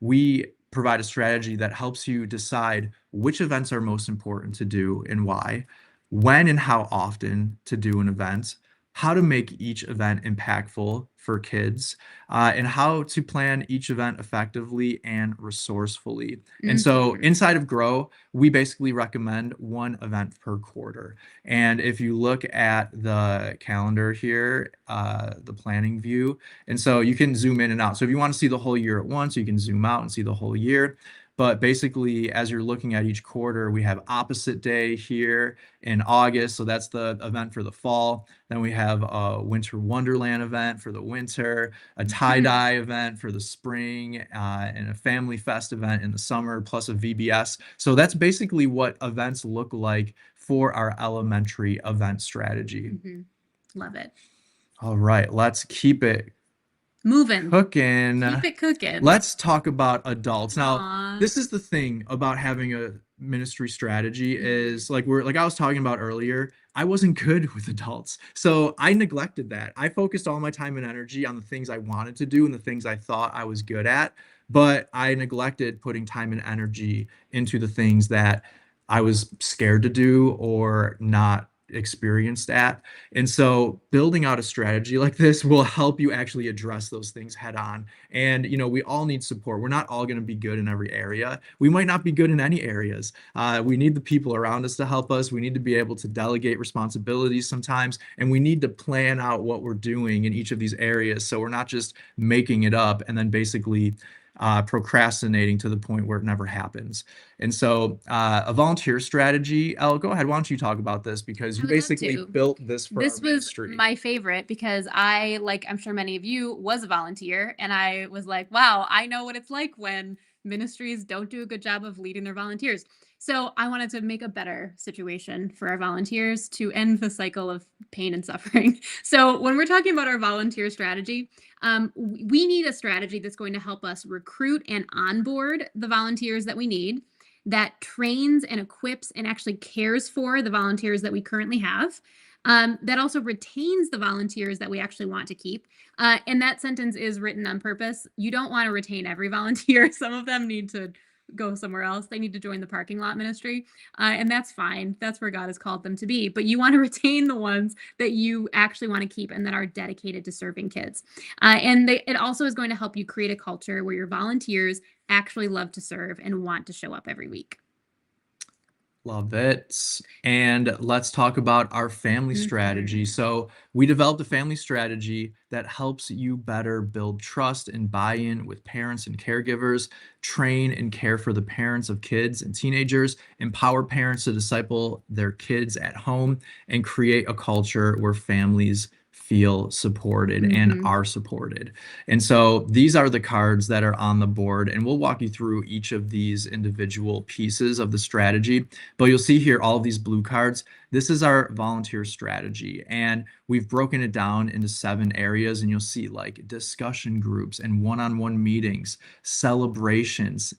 we provide a strategy that helps you decide which events are most important to do and why, when and how often to do an event, how to make each event impactful for kids, and how to plan each event effectively and resourcely. And so inside of Grow, we basically recommend 1 event per quarter. And if you look at the calendar here, the planning view, and so you can zoom in and out. So if you want to see the whole year at once, you can zoom out and see the whole year. But basically, as you're looking at each quarter, we have Opposite Day here in August. So that's the event for the fall. Then we have a Winter Wonderland event for the winter, a tie-dye event for the spring, and a Family Fest event in the summer, plus a VBS. So that's basically what events look like for our elementary event strategy. Love it. All right, let's keep it moving. cooking. Keep it cooking. Let's talk about adults. Now, Aw. this is the thing about having a ministry strategy is like I was talking about earlier, I wasn't good with adults. So I neglected that. I focused all my time and energy on the things I wanted to do and the things I thought I was good at, but I neglected putting time and energy into the things that I was scared to do or not experienced at. And so building out a strategy like this will help you actually address those things head on. And, we all need support. We're not all going to be good in every area. We might not be good in any areas. We need the people around us to help us. We need to be able to delegate responsibilities sometimes, and we need to plan out what we're doing in each of these areas. So we're not just making it up and then basically procrastinating to the point where it never happens. And so a volunteer strategy, Elle, go ahead. Why don't you talk about this? Because you basically built this for This our was ministry. my favorite because I, like I'm sure many of you, was a volunteer, and I was like, wow, I know what it's like when ministries don't do a good job of leading their volunteers. So I wanted to make a better situation for our volunteers to end the cycle of pain and suffering. So when we're talking about our volunteer strategy, we need a strategy that's going to help us recruit and onboard the volunteers that we need, that trains and equips and actually cares for the volunteers that we currently have, that also retains the volunteers that we actually want to keep. And that sentence is written on purpose. You don't want to retain every volunteer. Some of them need to go somewhere else. They need to join the parking lot ministry. And that's fine. That's where God has called them to be. But you want to retain the ones that you actually want to keep and that are dedicated to serving kids. It also is going to help you create a culture where your volunteers actually love to serve and want to show up every week. Love it. And let's talk about our family strategy. So we developed a family strategy that helps you better build trust and buy-in with parents and caregivers, train and care for the parents of kids and teenagers, empower parents to disciple their kids at home, and create a culture where families feel supported and are supported. And so these are the cards that are on the board, and we'll walk you through each of these individual pieces of the strategy. But you'll see here all of these blue cards. This is our volunteer strategy, and we've broken it down into 7 areas, and you'll see like discussion groups and one-on-one meetings, celebrations,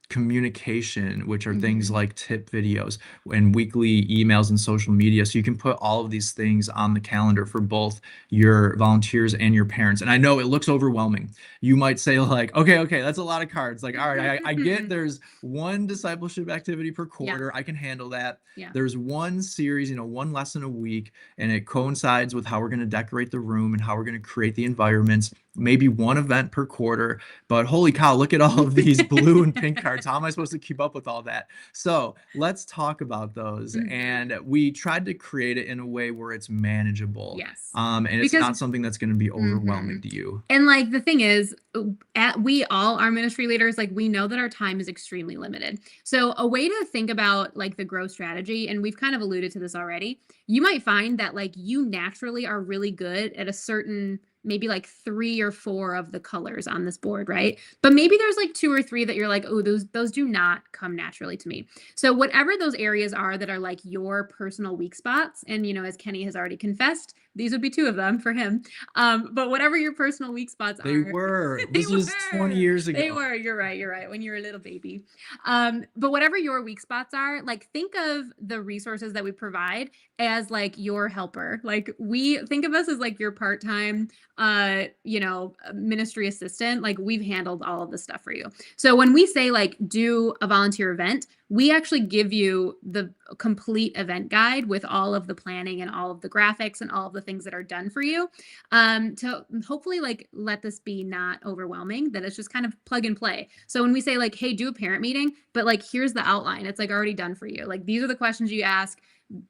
communication, which are things like tip videos and weekly emails and social media. So you can put all of these things on the calendar for both your volunteers and your parents. And I know it looks overwhelming. You might say like, okay, that's a lot of cards. Like, all right, I get there's one discipleship activity per quarter. I can handle that. There's one series, one lesson a week, and it coincides with how we're going to decorate the room and how we're going to create the environments. Maybe one event per quarter, but holy cow, look at all of these blue and pink cards. How am I supposed to keep up with all that? So let's talk about those. And we tried to create it in a way where it's manageable. Yes. And it's not something that's going to be overwhelming to you. And like the thing is, we all are ministry leaders. Like we know that our time is extremely limited. So a way to think about like the growth strategy, and we've kind of alluded to this already, you might find that like you naturally are really good at a certain, maybe like 3 or 4 of the colors on this board, right? But maybe there's like 2 or 3 that you're like, oh, those do not come naturally to me. So whatever those areas are that are like your personal weak spots, and as Kenny has already confessed, these would be 2 of them for him. But whatever your personal weak spots They were. This was 20 years ago. They were. You're right. When you were a little baby. But whatever your weak spots are, like think of the resources that we provide as like your helper. Like we think of us as like your part-time ministry assistant. Like we've handled all of this stuff for you. So when we say like do a volunteer event, we actually give you the complete event guide with all of the planning and all of the graphics and all of the things that are done for you, to hopefully like let this be not overwhelming, that it's just kind of plug and play. So when we say like, hey, do a parent meeting, but like here's the outline, it's like already done for you. Like these are the questions you ask.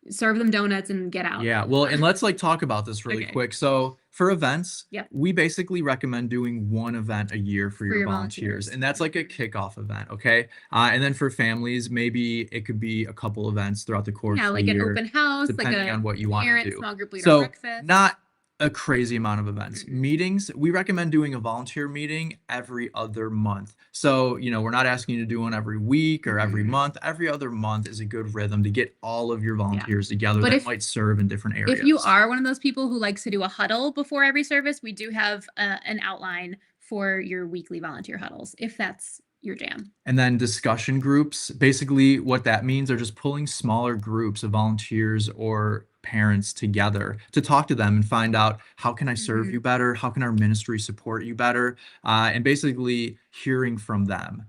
serve them donuts and get out. Yeah, well, and let's like talk about this really Okay. quick. So for events, Yep. we basically recommend doing one event a year for your your volunteers, volunteers. and that's like a kickoff event, okay? And then for families, maybe it could be a couple events throughout the course Yeah, of like the an year, open house, like depending a on what you want to parent do. small group leader So breakfast. not a crazy amount of events. Meetings, we recommend doing a volunteer meeting every other month. So, we're not asking you to do one every week or every month. Every other month is a good rhythm to get all of your volunteers together But that if- might serve in different areas. If you are one of those people who likes to do a huddle before every service, we do have an outline for your weekly volunteer huddles, if that's your jam. And then discussion groups, basically what that means are just pulling smaller groups of volunteers or parents together to talk to them and find out, how can I serve you better? How can our ministry support you better? And basically hearing from them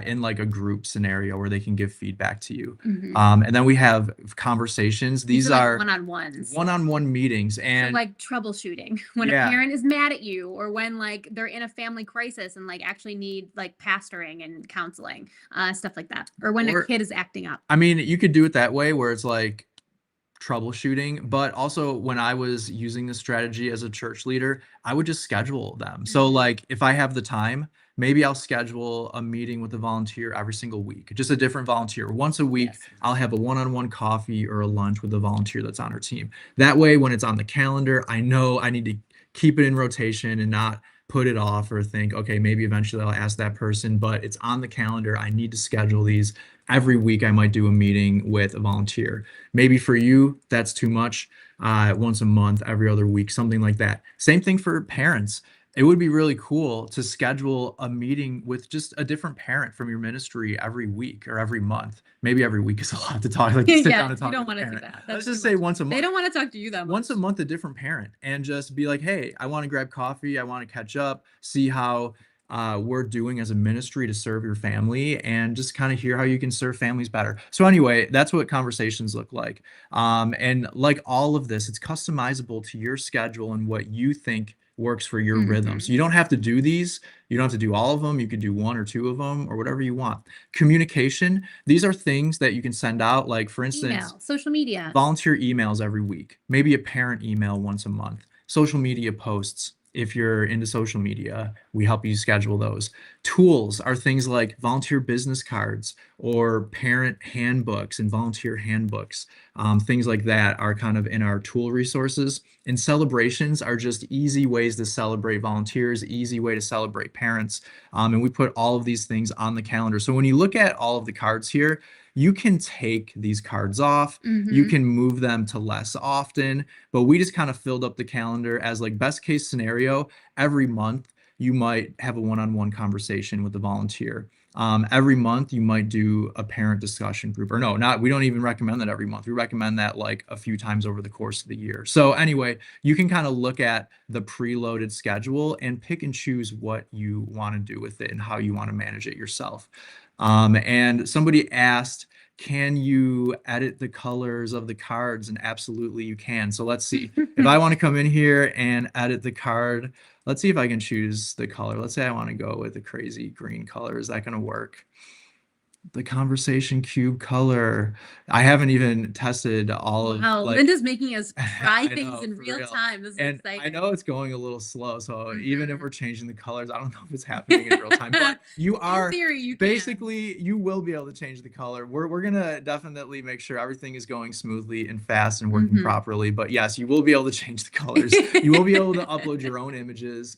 in like a group scenario where they can give feedback to you. And then we have conversations. These like are one-on-ones. one-on-one meetings. So And like troubleshooting when Yeah. a parent is mad at you, or when like they're in a family crisis and like actually need like pastoring and counseling, stuff like that, or when Or- a kid is acting up. I mean, you could do it that way where it's like troubleshooting, but also when I was using this strategy as a church leader, I would just schedule them. So like if I have the time, maybe I'll schedule a meeting with a volunteer every single week, just a different volunteer. Once a week, Yes. I'll have a one-on-one coffee or a lunch with a volunteer that's on our team. That way, when it's on the calendar, I know I need to keep it in rotation and not put it off or think, okay, maybe eventually I'll ask that person, but it's on the calendar. I need to schedule these. Every week I might do a meeting with a volunteer. Maybe for you, that's too much. Once a month, every other week, something like that. Same thing for parents. It would be really cool to schedule a meeting with just a different parent from your ministry every week or every month. Maybe every week is a lot to talk. Like to sit Yeah, down and you talk don't with a wanna do parent. that. Let's That's just too say much. once a month. They don't want to talk to you that much. Once a month, a different parent, and just be like, hey, I want to grab coffee. I want to catch up, see how we're doing as a ministry to serve your family, and just kind of hear how you can serve families better. So anyway, that's what conversations look like. And like all of this, it's customizable to your schedule and what you think works for your rhythm. So you don't have to do these. You don't have to do all of them. You could do one or two of them or whatever you want. Communication, these are things that you can send out. Like for instance, Email, social media. volunteer emails every week, maybe a parent email once a month, social media posts. If you're into social media, we help you schedule those. Tools are things like volunteer business cards or parent handbooks and volunteer handbooks. Things like that are kind of in our tool resources. And celebrations are just easy ways to celebrate volunteers, easy way to celebrate parents. And we put all of these things on the calendar. So when you look at all of the cards here, you can take these cards off, you can move them to less often, but we just kind of filled up the calendar as like best case scenario. Every month, you might have a one-on-one conversation with the volunteer. Every month, you might do a parent discussion group, or no, not, we don't even recommend that every month. We recommend that like a few times over the course of the year. So anyway, you can kind of look at the preloaded schedule and pick and choose what you want to do with it and how you want to manage it yourself. And somebody asked, can you edit the colors of the cards? And absolutely you can. So let's see. If I want to come in here and edit the card, let's see if I can choose the color. Let's say I want to go with a crazy green color. Is that going to work? The conversation cube color. I haven't even tested all of Wow, like, Linda's making us try I things know, in for real real. time. This is And exciting. I know it's going a little slow, so even if we're changing the colors, I don't know if it's happening in real time, but you are In theory, you can. basically, you will be able to change the color. We're gonna definitely make sure everything is going smoothly and fast and working properly. But yes, you will be able to change the colors. You will be able to upload your own images,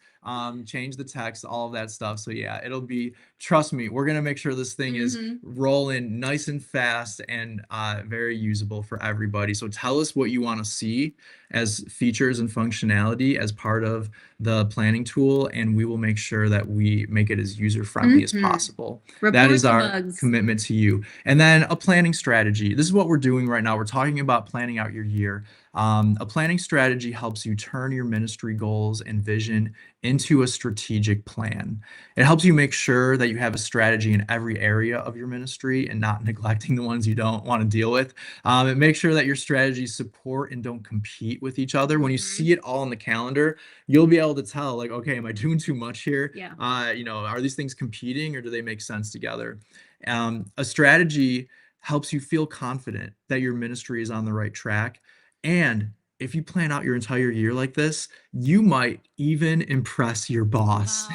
change the text, all of that stuff. So yeah, it'll be, trust me, we're gonna make sure this thing is rolling nice and fast and very usable for everybody. So tell us what you want to see as features and functionality as part of the planning tool, and we will make sure that we make it as user-friendly as possible. That Report is the our bugs. commitment to you. And then a planning strategy. This is what we're doing right now. We're talking about planning out your year. A planning strategy helps you turn your ministry goals and vision into a strategic plan. It helps you make sure that you have a strategy in every area of your ministry and not neglecting the ones you don't want to deal with. It makes sure that your strategies support and don't compete with each other. When you see it all on the calendar, you'll be able to tell, like, okay, am I doing too much here? Yeah. Are these things competing or do they make sense together? A strategy helps you feel confident that your ministry is on the right track. And if you plan out your entire year like this, you might even impress your boss.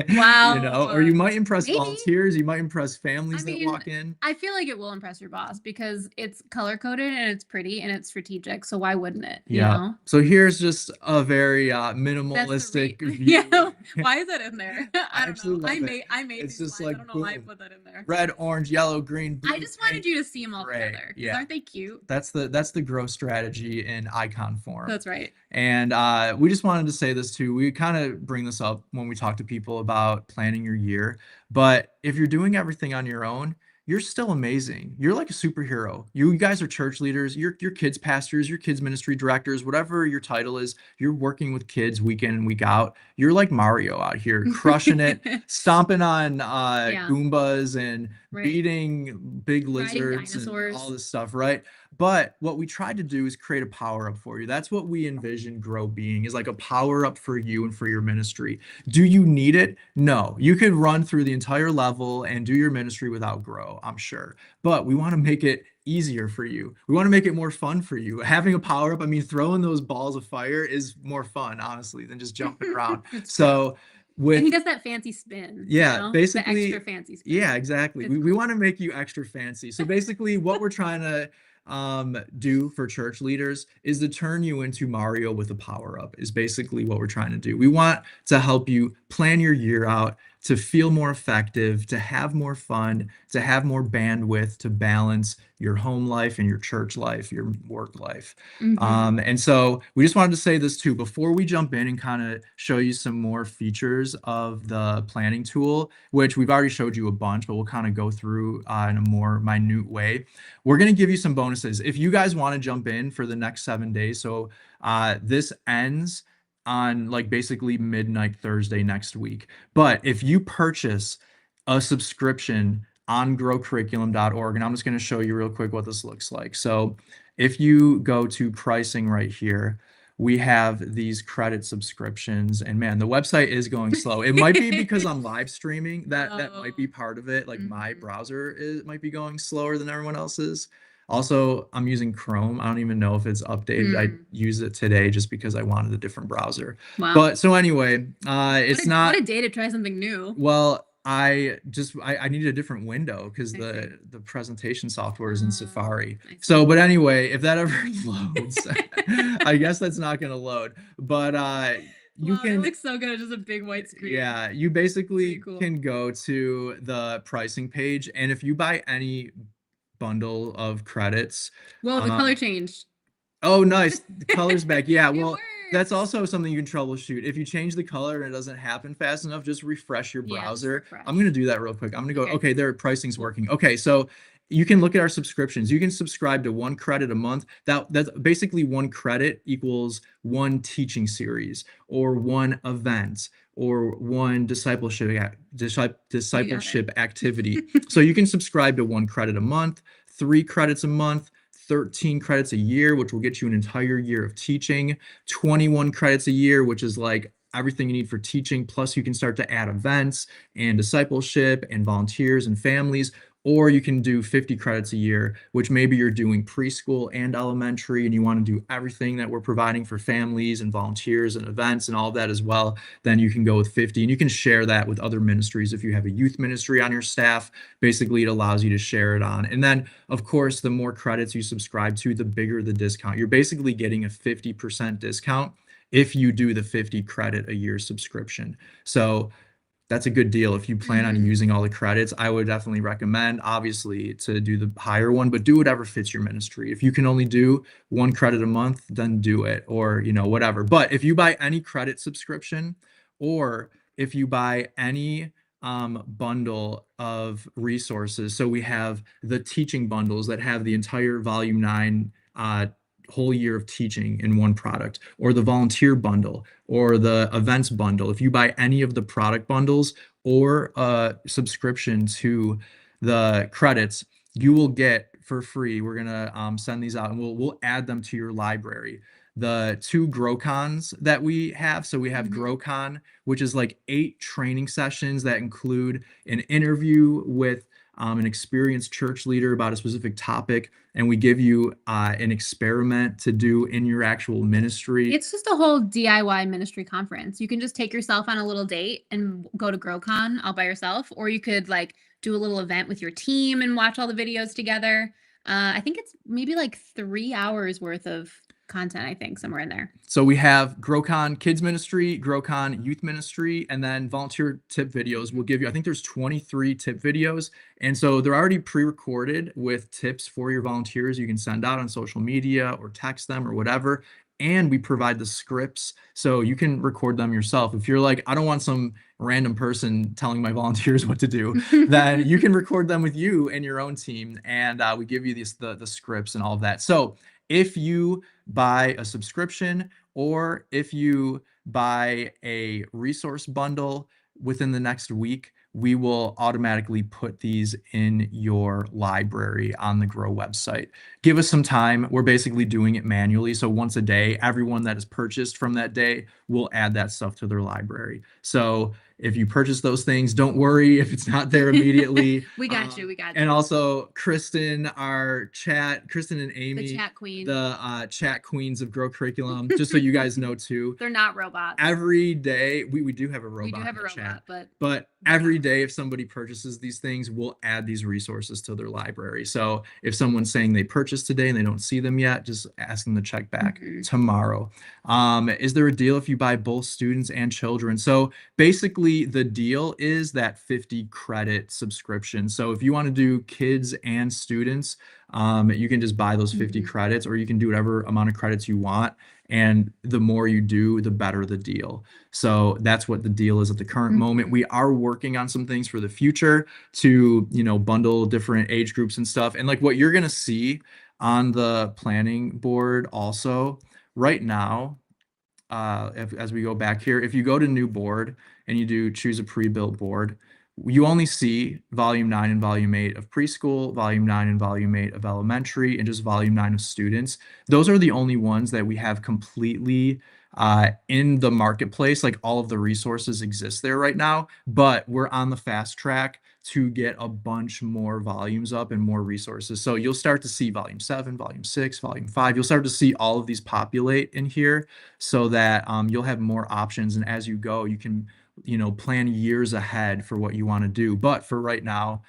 Wow. You know, or you might impress Maybe. volunteers, you might impress I families that mean, walk in. I feel like it will impress your boss because it's color coded and it's pretty and it's strategic. So why wouldn't it? You Yeah. know? So here's just a very That's the minimalistic read. view. Yeah. Why is that in there? I don't actually know. love it. I made It's these just lines. like I don't know why I boom. put that in there. Red, orange, yellow, green, blue. I just wanted pink, you to see them all gray. together. 'Cause Yeah. aren't they cute? That's the growth strategy in icon form. That's right. And we just wanted to say this too. We kind of bring this up when we talk to people about planning your year. But if you're doing everything on your own, you're still amazing. You're like a superhero. You guys are church leaders. You're kids pastors. You're kids ministry directors. Whatever your title is, you're working with kids week in and week out. You're like Mario out here, crushing it, stomping on Yeah. Goombas and Right. beating big Riding lizards and dinosaurs. all this stuff, right? But what we tried to do is create a power up for you. That's what we envision Grow being, is like a power up for you and for your ministry. Do you need it? No. You could run through the entire level and do your ministry without Grow, I'm sure. But we want to make it easier for you. We want to make it more fun for you. Having a power up, I mean, throwing those balls of fire is more fun, honestly, than just jumping around. So And he with does that fancy spin. Yeah, you know? basically- the extra fancy spin. yeah, exactly. It's We want to make you extra fancy. So basically, what we're trying to do for church leaders is to turn you into Mario with a power up, is basically what we're trying to do. We want to help you plan your year out, to feel more effective, to have more fun, to have more bandwidth to balance your home life and your church life, your work life. Mhm. And so we just wanted to say this too, before we jump in and kind of show you some more features of the planning tool, which we've already showed you a bunch, but we'll kind of go through in a more minute way. We're going to give you some bonuses. If you guys want to jump in for the next 7 days, so this ends on like basically midnight Thursday next week. But if you purchase a subscription on growcurriculum.org, and I'm just going to show you real quick what this looks like. So if you go to pricing right here, we have these credit subscriptions, and man, the website is going slow. It might be because I'm live streaming. That might be part of it. Like my browser might be going slower than everyone else's. Also, I'm using Chrome. I don't even know if it's updated. I used it today just because I wanted a different browser. Wow. But so anyway, it's not. What a day to try something new. Well, I needed a different window because I the presentation software is in Safari. I see. So, but anyway, if that ever loads, I guess that's not going to load. But you Wow, can. it looks so good. It's just a big white screen. Yeah, you basically Pretty cool. can go to the pricing page, and if you buy any bundle of credits, Well, the color changed. oh, nice, the color's back. Yeah, It well, that's works. also something you can troubleshoot. If you change the color and it doesn't happen fast enough, just refresh your Yeah, just browser. refresh. I'm gonna do that real quick. I'm gonna go, Okay. okay, their pricing's working. Okay, so you can look at our subscriptions. You can subscribe to 1 credit a month. That's basically 1 credit equals 1 teaching series or 1 event or 1 discipleship activity. So you can subscribe to 1 credit a month, 3 credits a month, 13 credits a year, which will get you an entire year of teaching, 21 credits a year, which is like everything you need for teaching. Plus, you can start to add events and discipleship and volunteers and families. Or you can do 50 credits a year, which maybe you're doing preschool and elementary, and you want to do everything that we're providing for families and volunteers and events and all of that as well. Then you can go with 50, and you can share that with other ministries. If you have a youth ministry on your staff, basically it allows you to share it on. And then, of course, the more credits you subscribe to, the bigger the discount. You're basically getting a 50% discount if you do the 50 credit a year subscription. So that's a good deal. If you plan on using all the credits, I would definitely recommend, obviously, to do the higher one, but do whatever fits your ministry. If you can only do 1 credit a month, then do it, or, you know, whatever. But if you buy any credit subscription, or if you buy any bundle of resources, so we have the teaching bundles that have the entire volume 9 whole year of teaching in 1 product, or the volunteer bundle, or the events bundle. If you buy any of the product bundles or a subscription to the credits, you will get for free. We're gonna send these out, and we'll add them to your library. The 2 GrowCons that we have. So we have GrowCon, which is like 8 training sessions that include an interview with an experienced church leader about a specific topic, and we give you an experiment to do in your actual ministry. It's just a whole DIY ministry conference. You can just take yourself on a little date and go to GrowCon all by yourself, or you could like do a little event with your team and watch all the videos together. I think it's maybe like 3 hours worth of content, I think, somewhere in there. So we have GrowCon Kids Ministry, GrowCon Youth Ministry, and then volunteer tip videos. We'll give you, I think there's 23 tip videos. And so they're already pre-recorded with tips for your volunteers. You can send out on social media or text them or whatever. And we provide the scripts so you can record them yourself. If you're like, I don't want some random person telling my volunteers what to do, then you can record them with you and your own team. And we give you the scripts and all of that. So if you buy a subscription or if you buy a resource bundle within the next week, we will automatically put these in your library on the Grow website. Give us some time. We're basically doing it manually. So once a day, everyone that is purchased from that day will add that stuff to their library. So if you purchase those things, don't worry if it's not there immediately. We got you. And also Kristen and Amy, The chat queen. the chat queens of Grow Curriculum, just so you guys know too. They're not robots. Every day, we do have a robot. We do have in a the robot, chat, but every day if somebody purchases these things, we'll add these resources to their library. So if someone's saying they purchased today and they don't see them yet, just ask them to check back tomorrow. Is there a deal if you buy both students and children? So basically the deal is that 50 credit subscription. So if you want to do kids and students, you can just buy those 50 credits, or you can do whatever amount of credits you want. And the more you do, the better the deal. So that's what the deal is at the current moment. We are working on some things for the future to, bundle different age groups and stuff. And like what you're going to see on the planning board also right now, as we go back here, if you go to new board and you do choose a pre-built board, you only see volume 9 and volume 8 of preschool, volume 9 and volume 8 of elementary, and just volume 9 of students. Those are the only ones that we have completely in the marketplace. Like all of the resources exist there right now, but we're on the fast track to get a bunch more volumes up and more resources. So you'll start to see volume 7, volume 6, volume 5. You'll start to see all of these populate in here so that you'll have more options. And as you go, you can plan years ahead for what you want to do. But for right now,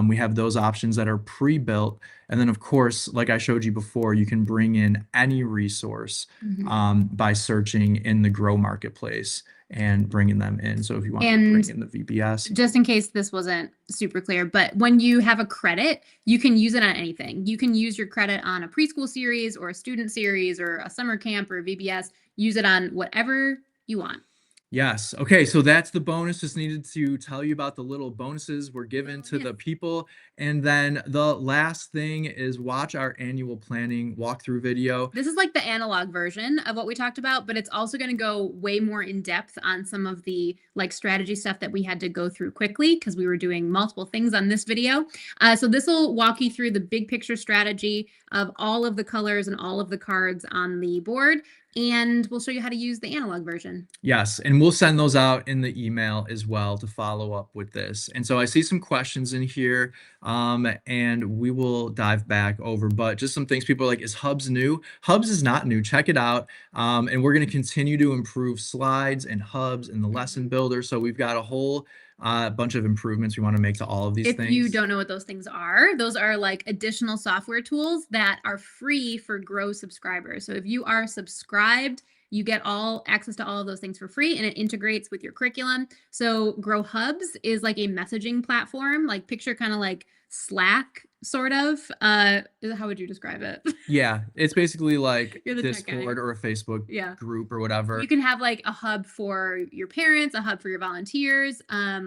we have those options that are pre-built. And then of course, like I showed you before, you can bring in any resource by searching in the Grow marketplace and bringing them in. So if you want to bring in the VBS. Just in case this wasn't super clear, but when you have a credit, you can use it on anything. You can use your credit on a preschool series or a student series or a summer camp or a VBS. Use it on whatever you want. Yes. Okay. So that's the bonus. Just needed to tell you about the little bonuses we're given to the people. And then the last thing is watch our annual planning walkthrough video. This is like the analog version of what we talked about, but it's also going to go way more in depth on some of the like strategy stuff that we had to go through quickly because we were doing multiple things on this video. So this will walk you through the big picture strategy of all of the colors and all of the cards on the board. And we'll show you how to use the analog version. Yes, and we'll send those out in the email as well to follow up with this. And so I see some questions in here, and we will dive back over. But just some things people are like, is Hubs new? Hubs is not new. Check it out. And we're going to continue to improve slides and Hubs and the lesson builder. So we've got a whole bunch of improvements we want to make to all of these things. If you don't know what those things are, those are like additional software tools that are free for Grow subscribers. So if you are subscribed, you get all access to all of those things for free, and it integrates with your curriculum. So Grow Hubs is like a messaging platform, like picture kind of like Slack, sort of. How would you describe it? Yeah, it's basically like You're the Discord or a Facebook group or whatever. You can have like a hub for your parents, a hub for your volunteers, a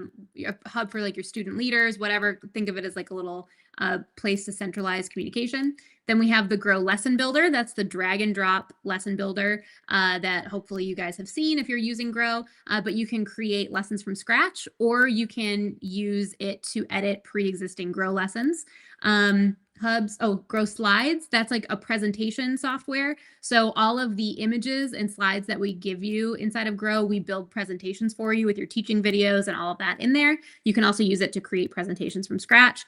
hub for like your student leaders, whatever. Think of it as like a little place to centralize communication. Then we have the Grow Lesson Builder. That's the drag and drop lesson builder that hopefully you guys have seen if you're using Grow. But you can create lessons from scratch, or you can use it to edit pre-existing Grow lessons. Hubs. Oh, Grow Slides. That's like a presentation software. So all of the images and slides that we give you inside of Grow, we build presentations for you with your teaching videos and all of that in there. You can also use it to create presentations from scratch.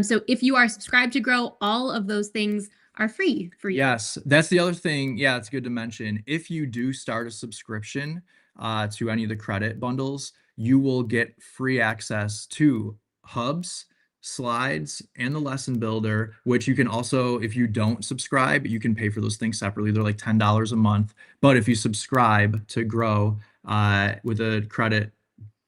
So if you are subscribed to Grow, all of those things are free for you. Yes, that's the other thing. Yeah, it's good to mention. If you do start a subscription to any of the credit bundles, you will get free access to Hubs, Slides, and the Lesson Builder, which you can also, if you don't subscribe, you can pay for those things separately. They're like $10 a month. But if you subscribe to Grow with a credit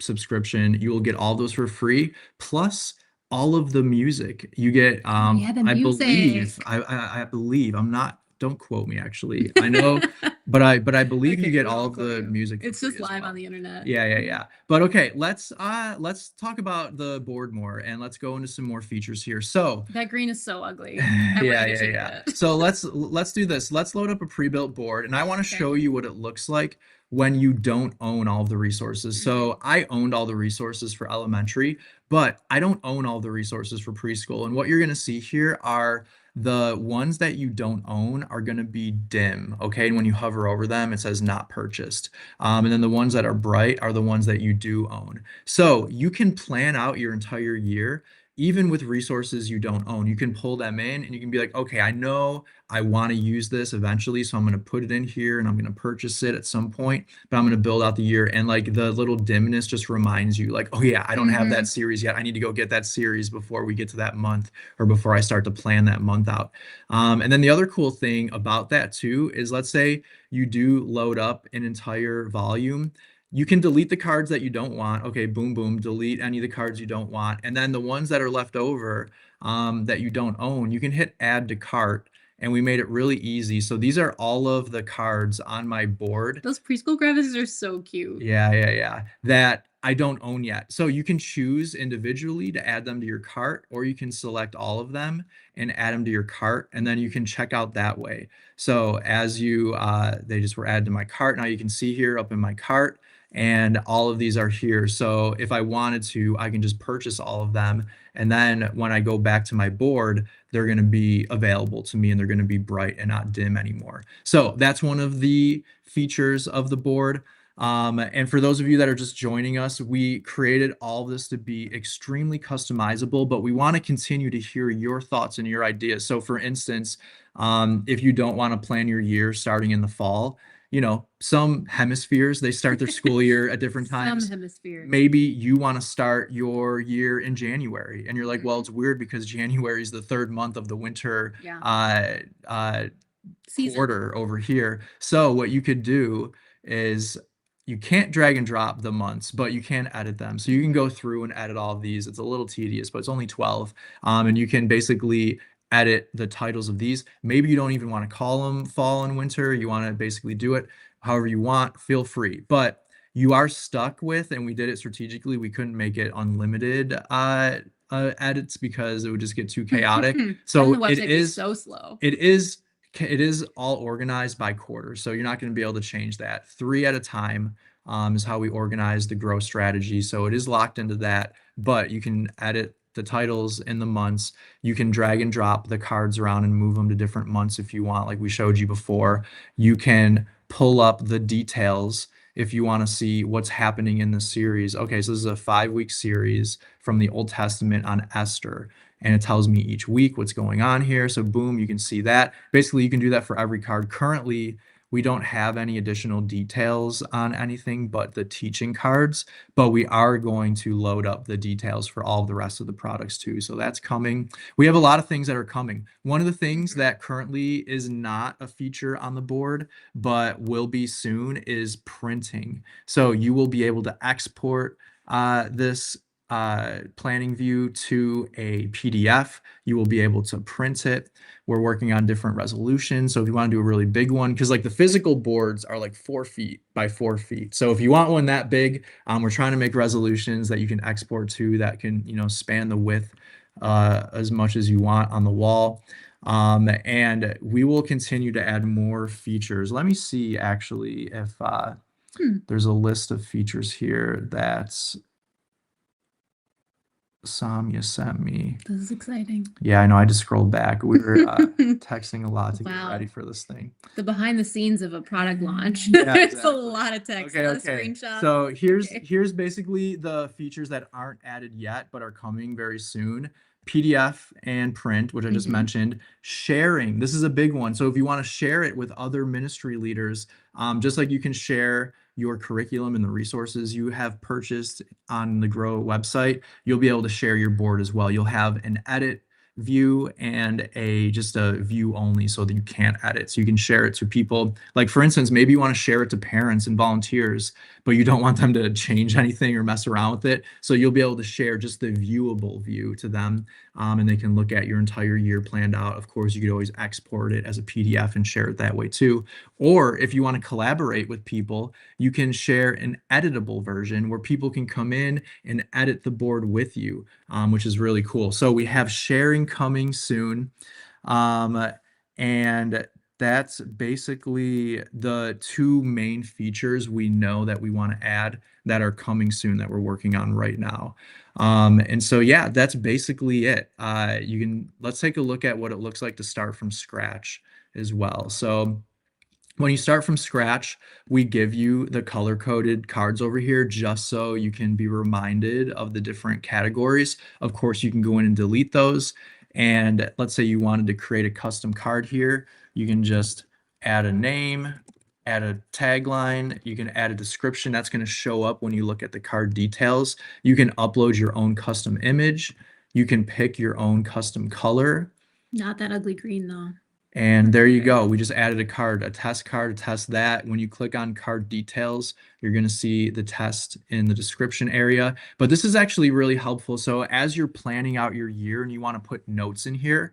subscription, you will get all those for free. Plus, all of the music you get. Yeah, the I music. believe. I believe. I'm not. Don't quote me. Actually, I know, but I believe you Okay, get we all won't of quote the you. music. It's for just free as live well. on the internet. Yeah. But okay, let's talk about the board more, and let's go into some more features here. So That green is so ugly. I want you to change it. so let's do this. Let's load up a pre-built board, and I want to Okay. show you what it looks like when you don't own all of the resources. So I owned all the resources for elementary, but I don't own all the resources for preschool. And what you're going to see here are the ones that you don't own are going to be dim, okay? And when you hover over them, it says not purchased. And then the ones that are bright are the ones that you do own. So you can plan out your entire year even with resources you don't own. You can pull them in and you can be like, okay, I know I want to use this eventually, so I'm going to put it in here and I'm going to purchase it at some point, but I'm going to build out the year. And like the little dimness just reminds you like, oh yeah, I don't have that series yet. I need to go get that series before we get to that month or before I start to plan that month out. And then the other cool thing about that too is, let's say you do load up an entire volume. You can delete the cards that you don't want. Okay, boom, boom, delete any of the cards you don't want. And then the ones that are left over that you don't own, you can hit add to cart. And we made it really easy. So these are all of the cards on my board. Those preschool graphics are so cute. Yeah. That I don't own yet. So you can choose individually to add them to your cart, or you can select all of them and add them to your cart, and then you can check out that way. So as you, they just were added to my cart. Now you can see here up in my cart, and all of these are here. So if I wanted to, I can just purchase all of them. And then when I go back to my board, they're going to be available to me and they're going to be bright and not dim anymore. So that's one of the features of the board. And for those of you that are just joining us, we created all of this to be extremely customizable, but we want to continue to hear your thoughts and your ideas. So for instance, if you don't want to plan your year starting in the fall, some hemispheres, they start their school year at different times. Some hemispheres. Maybe you want to start your year in January and you're like, well, it's weird because January is the third month of the winter quarter over here. So what you could do is, you can't drag and drop the months, but you can edit them. So you can go through and edit all of these. It's a little tedious, but it's only 12. And you can basically edit the titles of these. Maybe you don't even want to call them fall and winter. You want to basically do it however you want, feel free. But you are stuck with, and we did it strategically, we couldn't make it unlimited edits because it would just get too chaotic. So the website is so slow. It is all organized by quarter, so you're not going to be able to change that. 3 at a time is how we organize the growth strategy. So it is locked into that, but you can edit the titles in the months. You can drag and drop the cards around and move them to different months if you want, like we showed you before. You can pull up the details if you want to see what's happening in the series. Okay, so this is a 5-week series from the Old Testament on Esther. And it tells me each week what's going on here. So boom, you can see that. Basically, you can do that for every card. Currently, we don't have any additional details on anything but the teaching cards, but we are going to load up the details for all the rest of the products too. So that's coming. We have a lot of things that are coming. One of the things that currently is not a feature on the board, but will be soon, is printing. So you will be able to export this planning view to a PDF. You will be able to print it. We're working on different resolutions. So if you want to do a really big one, because like the physical boards are like 4 feet by 4 feet. So if you want one that big, we're trying to make resolutions that you can export to that can, span the width as much as you want on the wall. And we will continue to add more features. Let me see actually if there's a list of features here that's Samya sent me. This is exciting. Yeah, I know. I just scrolled back. We were texting a lot to get Wow. ready for this thing. The behind the scenes of a product launch. Yeah, It's a exactly. lot of text, Okay, a lot of okay. screenshots. So Okay. here's basically the features that aren't added yet but are coming very soon. PDF and print, which I just Mhm. mentioned. Sharing, this is a big one. So if you want to share it with other ministry leaders, just like you can share your curriculum and the resources you have purchased on the Grow website, you'll be able to share your board as well. You'll have an edit view and a just a view only so that you can't edit. So you can share it to people. Like for instance, maybe you want to share it to parents and volunteers, but you don't want them to change anything or mess around with it. So you'll be able to share just the viewable view to them, and they can look at your entire year planned out. Of course, you could always export it as a PDF and share it that way too. Or if you want to collaborate with people, you can share an editable version where people can come in and edit the board with you, which is really cool. So we have sharing coming soon. And that's basically the two main features we know that we want to add that are coming soon that we're working on right now. And so, yeah, that's basically it. Let's take a look at what it looks like to start from scratch as well. So when you start from scratch, we give you the color coded cards over here just so you can be reminded of the different categories. Of course, you can go in and delete those. And let's say you wanted to create a custom card here. You can just add a name, add a tagline. You can add a description that's going to show up when you look at the card details. You can upload your own custom image. You can pick your own custom color. Not that ugly green though. And there you go. We just added a card, a test card to test that. When you click on card details, you're going to see the test in the description area. But this is actually really helpful. So as you're planning out your year and you want to put notes in here,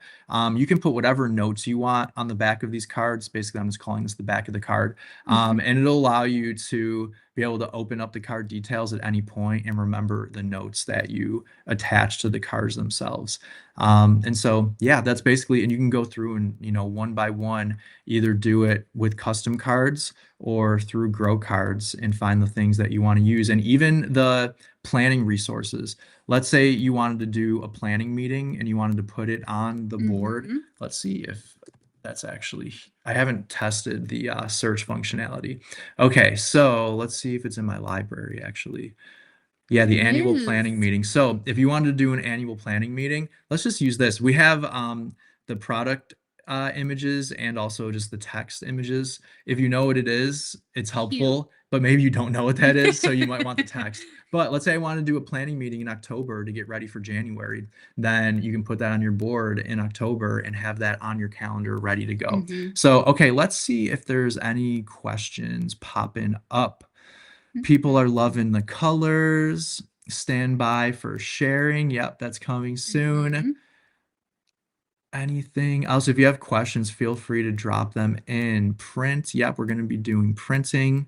you can put whatever notes you want on the back of these cards. Basically, I'm just calling this the back of the card. And it'll allow you to be able to open up the card details at any point and remember the notes that you attach to the cards themselves. And so, yeah, that's basically, and you can go through and, one by one, either do it with custom cards or through Grow cards and find the things that you want to use. And even the planning resources. Let's say you wanted to do a planning meeting and you wanted to put it on the board. Let's see if that's actually, I haven't tested the search functionality. Okay, so let's see if it's in my library actually. Yeah, the annual planning meeting. So if you wanted to do an annual planning meeting, let's just use this. We have the product images and also just the text images. If you know what it is, it's helpful, but maybe you don't know what that is, so you might want the text. But let's say I want to do a planning meeting in October to get ready for January, then you can put that on your board in October and have that on your calendar ready to go. So, okay, let's see if there's any questions popping up. People are loving the colors. Stand by for sharing. Yep, that's coming soon. Anything else? If you have questions, feel free to drop them in. Print. Yep, we're going to be doing printing.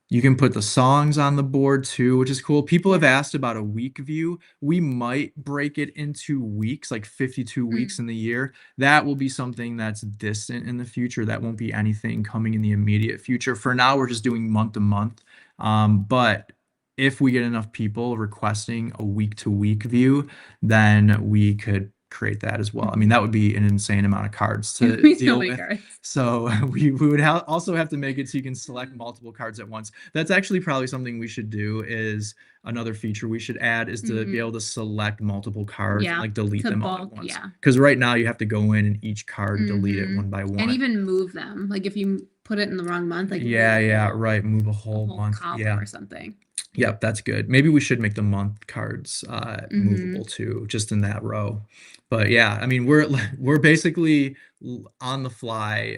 You can put the songs on the board too, which is cool. People have asked about a week view. We might break it into weeks, like 52 weeks in the year. That will be something that's distant in the future. That won't be anything coming in the immediate future. For now, we're just doing month to month. But if we get enough people requesting a week to week view, then we could create that as well. I mean, that would be an insane amount of cards to deal with. So we would also have to make it so you can select multiple cards at once. That's actually probably something we should do. Is another feature we should add is to be able to select multiple cards, like delete them all at once. Because right now you have to go in and each card delete it one by one. And even move them. Like if you put it in the wrong month, like right. Move a whole month or something. Yep, that's good. Maybe we should make the month cards movable too, just in that row. But yeah, I mean, we're basically on the fly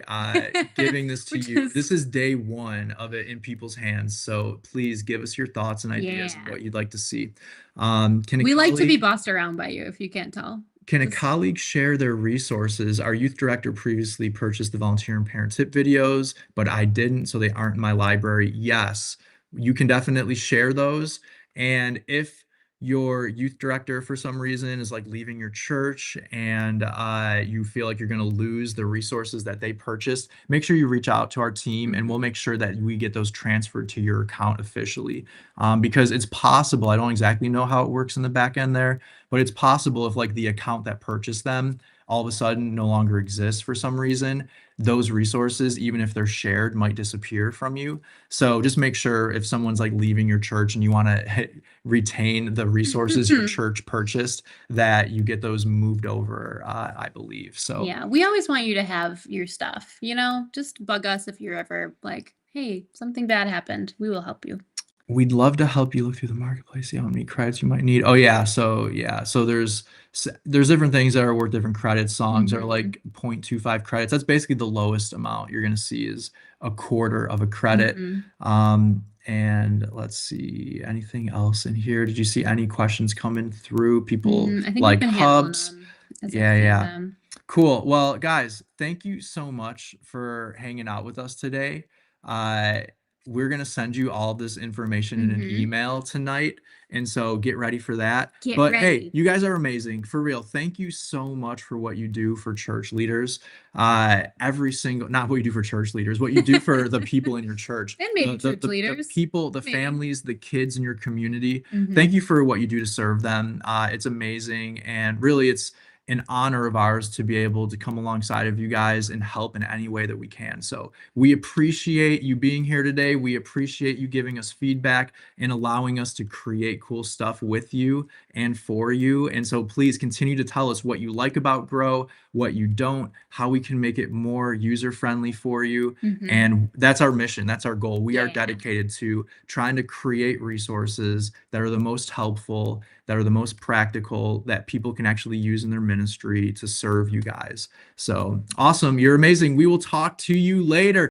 giving this to you. This is day one of it in people's hands. So please give us your thoughts and ideas of what you'd like to see. We like to be bossed around by you, if you can't tell. Can a colleague share their resources? Our youth director previously purchased the volunteer and parent tip videos, but I didn't, so they aren't in my library. Yes, you can definitely share those. And if your youth director for some reason is like leaving your church and you feel like you're going to lose the resources that they purchased, make sure you reach out to our team and we'll make sure that we get those transferred to your account officially. Because it's possible, I don't exactly know how it works in the back end there, but it's possible if like the account that purchased them all of a sudden no longer exists for some reason, those resources, even if they're shared, might disappear from you. So just make sure if someone's like leaving your church and you want to retain the resources your church purchased, that you get those moved over, I believe. So Yeah, we always want you to have your stuff, you know, just bug us if you're ever like, hey, something bad happened. We will help you. we'd love to help you look through the marketplace, see how many credits you might need. Oh yeah, so there's different things that are worth different credits. Songs are like 0.25 credits. That's basically the lowest amount you're gonna see is a quarter of a credit. And let's see, anything else in here? Did you see any questions coming through? People I think like we've been handling hubs. them as I Yeah, see yeah. them. Cool. Well, guys, thank you so much for hanging out with us today. Uh, we're gonna send you all this information in an email tonight, and so get ready for that. Get But hey, ready. you guys are amazing, for real. Thank you so much for what you do for church leaders. Every single, not what you do for church leaders, what you do for the people in your church, And maybe church the leaders. people, the Maybe. families, the kids in your community. Thank you for what you do to serve them. It's amazing, and really, it's an honor of ours to be able to come alongside of you guys and help in any way that we can. So we appreciate you being here today. We appreciate you giving us feedback and allowing us to create cool stuff with you and for you. And so please continue to tell us what you like about Grow, what you don't, how we can make it more user-friendly for you. And that's our mission. That's our goal. We are dedicated to trying to create resources that are the most helpful, that are the most practical, that people can actually use in their ministry to serve you guys. So awesome. You're amazing. We will talk to you later.